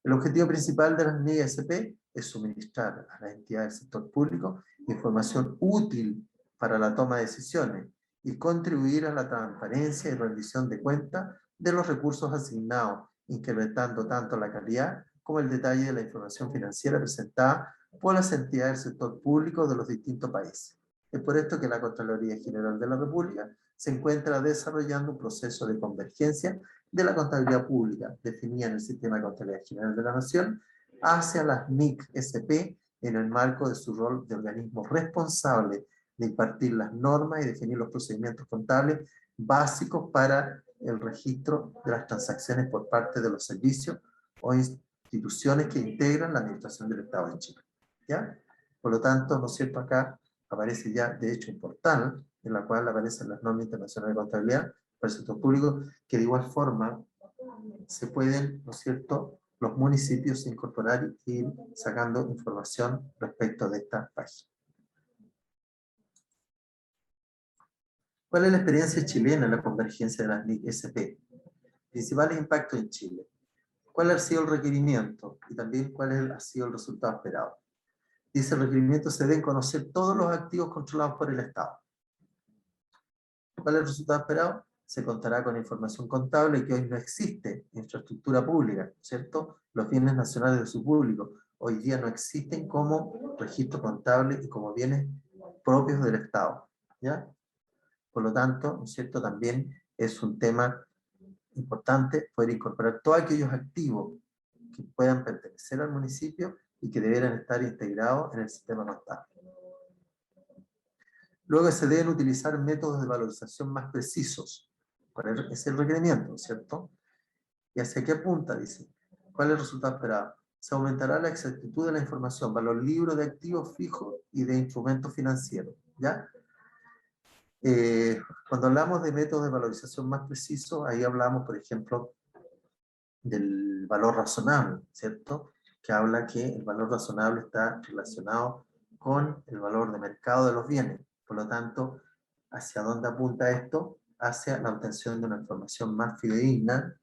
El objetivo principal de las NIC-SP es suministrar a las entidades del sector público información útil para la toma de decisiones y contribuir a la transparencia y rendición de cuentas de los recursos asignados, incrementando tanto la calidad como el detalle de la información financiera presentada por las entidades del sector público de los distintos países. Es por esto que la Contraloría General de la República se encuentra desarrollando un proceso de convergencia de la contabilidad pública definida en el Sistema de Contabilidad General de la Nación hacia las NIC-SP en el marco de su rol de organismo responsable de impartir las normas y definir los procedimientos contables básicos para el registro de las transacciones por parte de los servicios o instituciones que integran la administración del Estado en Chile, ¿ya? Por lo tanto, ¿no es cierto?, acá aparece ya, de hecho, un portal en la cual aparecen las normas internacionales de contabilidad para el sector público, que de igual forma se pueden, ¿no es cierto?, los municipios incorporar y ir sacando información respecto de esta página. ¿Cuál es la experiencia chilena en la convergencia de las NIC-SP? Principales impactos en Chile. ¿Cuál ha sido el requerimiento? Y también cuál ha sido el resultado esperado. Dice, el requerimiento se deben conocer todos los activos controlados por el Estado. ¿Cuál es el resultado esperado? Se contará con información contable que hoy no existe en infraestructura pública, ¿cierto? Los bienes nacionales de su público hoy día no existen como registro contable y como bienes propios del Estado, ¿ya? Por lo tanto, ¿no es cierto?, también es un tema importante poder incorporar todos aquellos activos que puedan pertenecer al municipio y que debieran estar integrados en el sistema contable. Luego se deben utilizar métodos de valorización más precisos. ¿Cuál es el requerimiento, cierto? ¿Y hacia qué apunta? Dice. ¿Cuál es el resultado esperado? Se aumentará la exactitud de la información, valor libro de activos fijos y de instrumentos financieros, ¿ya? Cuando hablamos de métodos de valorización más precisos, ahí hablamos, por ejemplo, del valor razonable, ¿cierto? Que habla que el valor razonable está relacionado con el valor de mercado de los bienes. Por lo tanto, ¿hacia dónde apunta esto? Hacia la obtención de una información más fidedigna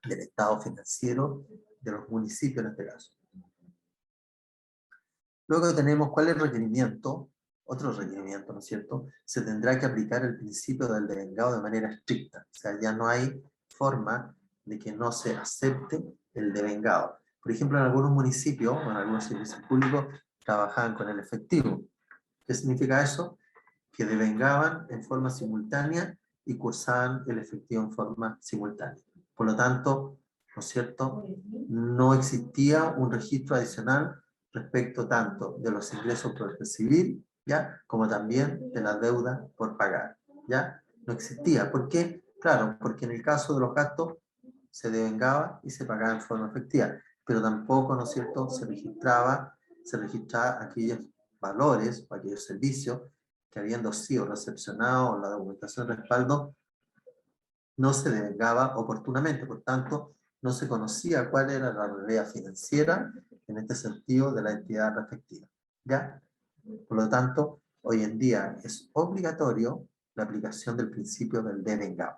del estado financiero de los municipios en este caso. Luego tenemos cuál es el requerimiento, otro requerimiento, ¿no es cierto? Se tendrá que aplicar el principio del devengado de manera estricta. O sea, ya no hay forma de que no se acepte el devengado. Por ejemplo, en algunos municipios o en algunos servicios públicos trabajaban con el efectivo. ¿Qué significa eso? Que devengaban en forma simultánea y cursaban el efectivo en forma simultánea. Por lo tanto, ¿no es cierto? No existía un registro adicional respecto tanto de los ingresos por recibir, ¿ya? Como también de la deuda por pagar, ¿ya? No existía. ¿Por qué? Claro, porque en el caso de los gastos se devengaba y se pagaba en forma efectiva, pero tampoco, ¿no es cierto?, se registraba aquellos valores o aquellos servicios que habiendo sido recepcionados la documentación de respaldo, no se devengaba oportunamente, por tanto, no se conocía cuál era la realidad financiera en este sentido de la entidad respectiva, ¿ya? Por lo tanto, hoy en día es obligatorio la aplicación del principio del devengado,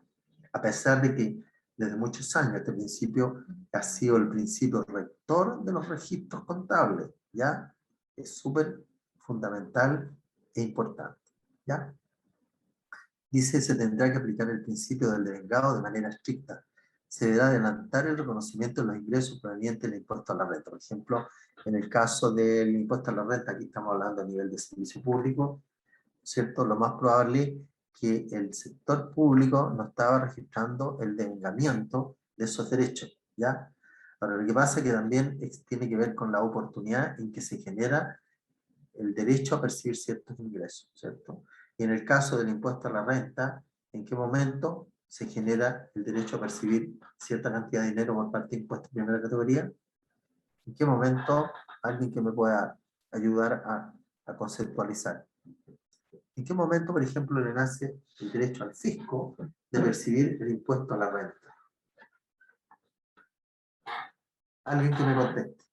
a pesar de que desde muchos años este principio ha sido el principio rector de los registros contables, ¿ya? Es súper fundamental e importante, ¿ya? Dice, se tendrá que aplicar el principio del devengado de manera estricta. Se deberá adelantar el reconocimiento de los ingresos provenientes del impuesto a la renta. Por ejemplo, en el caso del impuesto a la renta, aquí estamos hablando a nivel de servicio público, ¿cierto? Lo más probable es que el sector público no estaba registrando el devengamiento de esos derechos, ¿ya? Ahora, lo que pasa es que también tiene que ver con la oportunidad en que se genera el derecho a percibir ciertos ingresos, ¿cierto? Y en el caso del impuesto a la renta, ¿en qué momento se genera el derecho a percibir cierta cantidad de dinero por parte de impuestos de primera categoría? ¿En qué momento alguien que me pueda ayudar a conceptualizar? ¿En qué momento, por ejemplo, le nace el derecho al fisco de percibir el impuesto a la renta? Alguien que me conteste.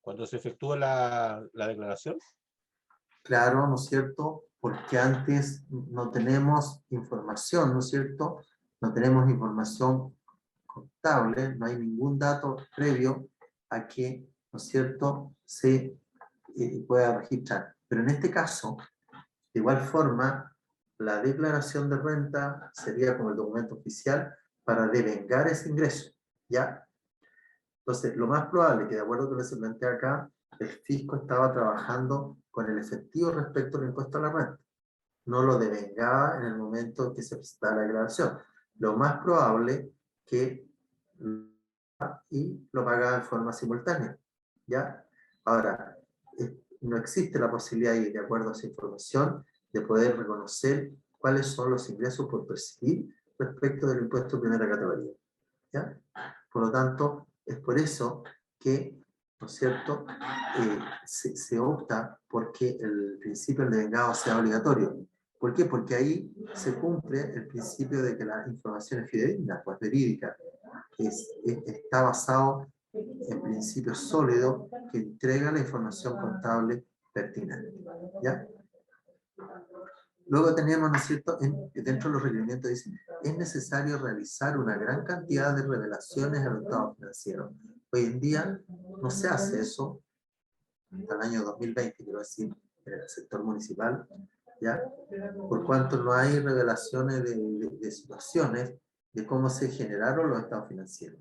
Cuando se efectúa la declaración. Claro, ¿no es cierto? Porque antes no tenemos información, ¿no es cierto? No tenemos información contable, no hay ningún dato previo a que, ¿no es cierto?, se pueda registrar. Pero en este caso, de igual forma, la declaración de renta sería como el documento oficial para devengar ese ingreso, ¿ya? Entonces, lo más probable es que, de acuerdo con lo que se plantea acá, el fisco estaba trabajando con el efectivo respecto al impuesto a la renta. No lo devengaba en el momento en que se presentaba la declaración. Lo más probable que y lo pagaba en forma simultánea, ¿ya? Ahora, no existe la posibilidad, y de acuerdo a esa información, de poder reconocer cuáles son los ingresos por percibir respecto del impuesto de primera categoría, ¿ya? Por lo tanto, es por eso que, ¿no es cierto?, se opta porque el principio del devengado sea obligatorio. ¿Por qué? Porque ahí se cumple el principio de que la información es fidedigna, pues verídica. Está basado en principios sólidos que entregan la información contable pertinente, ¿ya? Luego tenemos, ¿no es cierto?, dentro de los requerimientos dice, es necesario realizar una gran cantidad de revelaciones al estado financiero. Hoy en día no se hace eso, hasta el año 2020, quiero decir, en el sector municipal, ¿ya? Por cuanto no hay revelaciones de situaciones de cómo se generaron los estados financieros.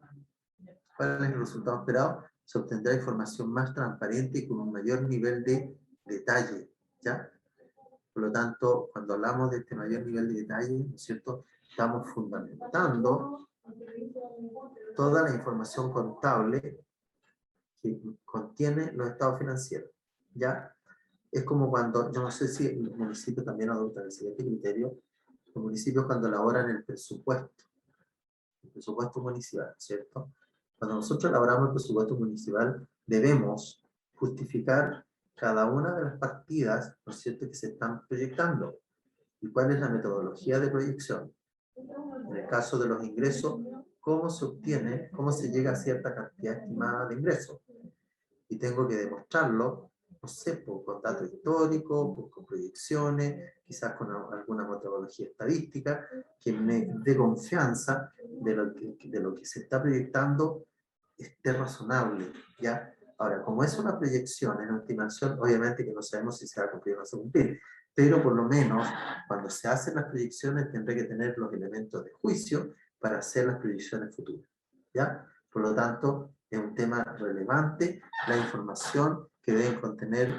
¿Cuál es el resultado esperado? Se obtendrá información más transparente y con un mayor nivel de detalle, ¿ya? Por lo tanto, cuando hablamos de este mayor nivel de detalle, ¿no es cierto?, estamos fundamentando toda la información contable que contiene los estados financieros, ¿ya? Es como cuando, yo no sé si los municipios también adoptan el siguiente criterio, los municipios cuando elaboran el presupuesto municipal, ¿cierto? Cuando nosotros elaboramos el presupuesto municipal, debemos justificar cada una de las partidas, ¿no es cierto?, que se están proyectando. ¿Y cuál es la metodología de proyección? En el caso de los ingresos, cómo se obtiene, cómo se llega a cierta cantidad estimada de ingresos. Y tengo que demostrarlo, no sé, con datos históricos, con proyecciones, quizás con alguna metodología estadística, que me dé confianza de lo que se está proyectando esté razonable, ¿ya? Ahora, como es una proyección, es una estimación, obviamente que no sabemos si se va a cumplir o no se va a cumplir, pero por lo menos cuando se hacen las proyecciones tendré que tener los elementos de juicio para hacer las proyecciones futuras, ¿ya? Por lo tanto, es un tema relevante la información que deben contener,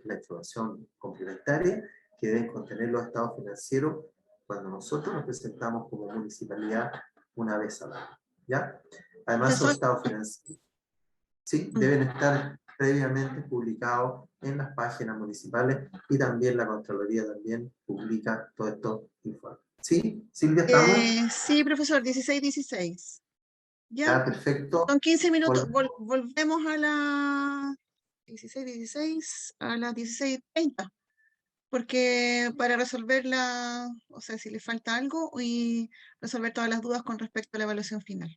la información complementaria que deben contener los estados financieros cuando nosotros nos presentamos como municipalidad una vez al año, ¿ya? Además, los Profesor. estados financieros, sí, deben estar previamente publicados en las páginas municipales y también la Contraloría también publica todos estos informes. ¿Sí? Silvia, ¿estamos? Sí, profesor, 16:16. Ya, Ya, perfecto. son 15 minutos. Vol- Volvemos a las 16:16 a las 16:30. Porque para resolverla, o sea, si le falta algo y resolver todas las dudas con respecto a la evaluación final.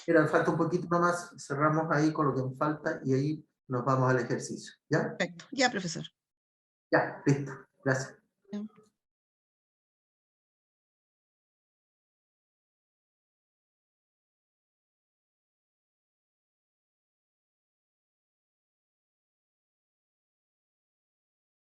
Mira, falta un poquito nomás, cerramos ahí con lo que nos falta y ahí nos vamos al ejercicio. ¿Ya? Perfecto. Ya, profesor. Ya, listo. Gracias.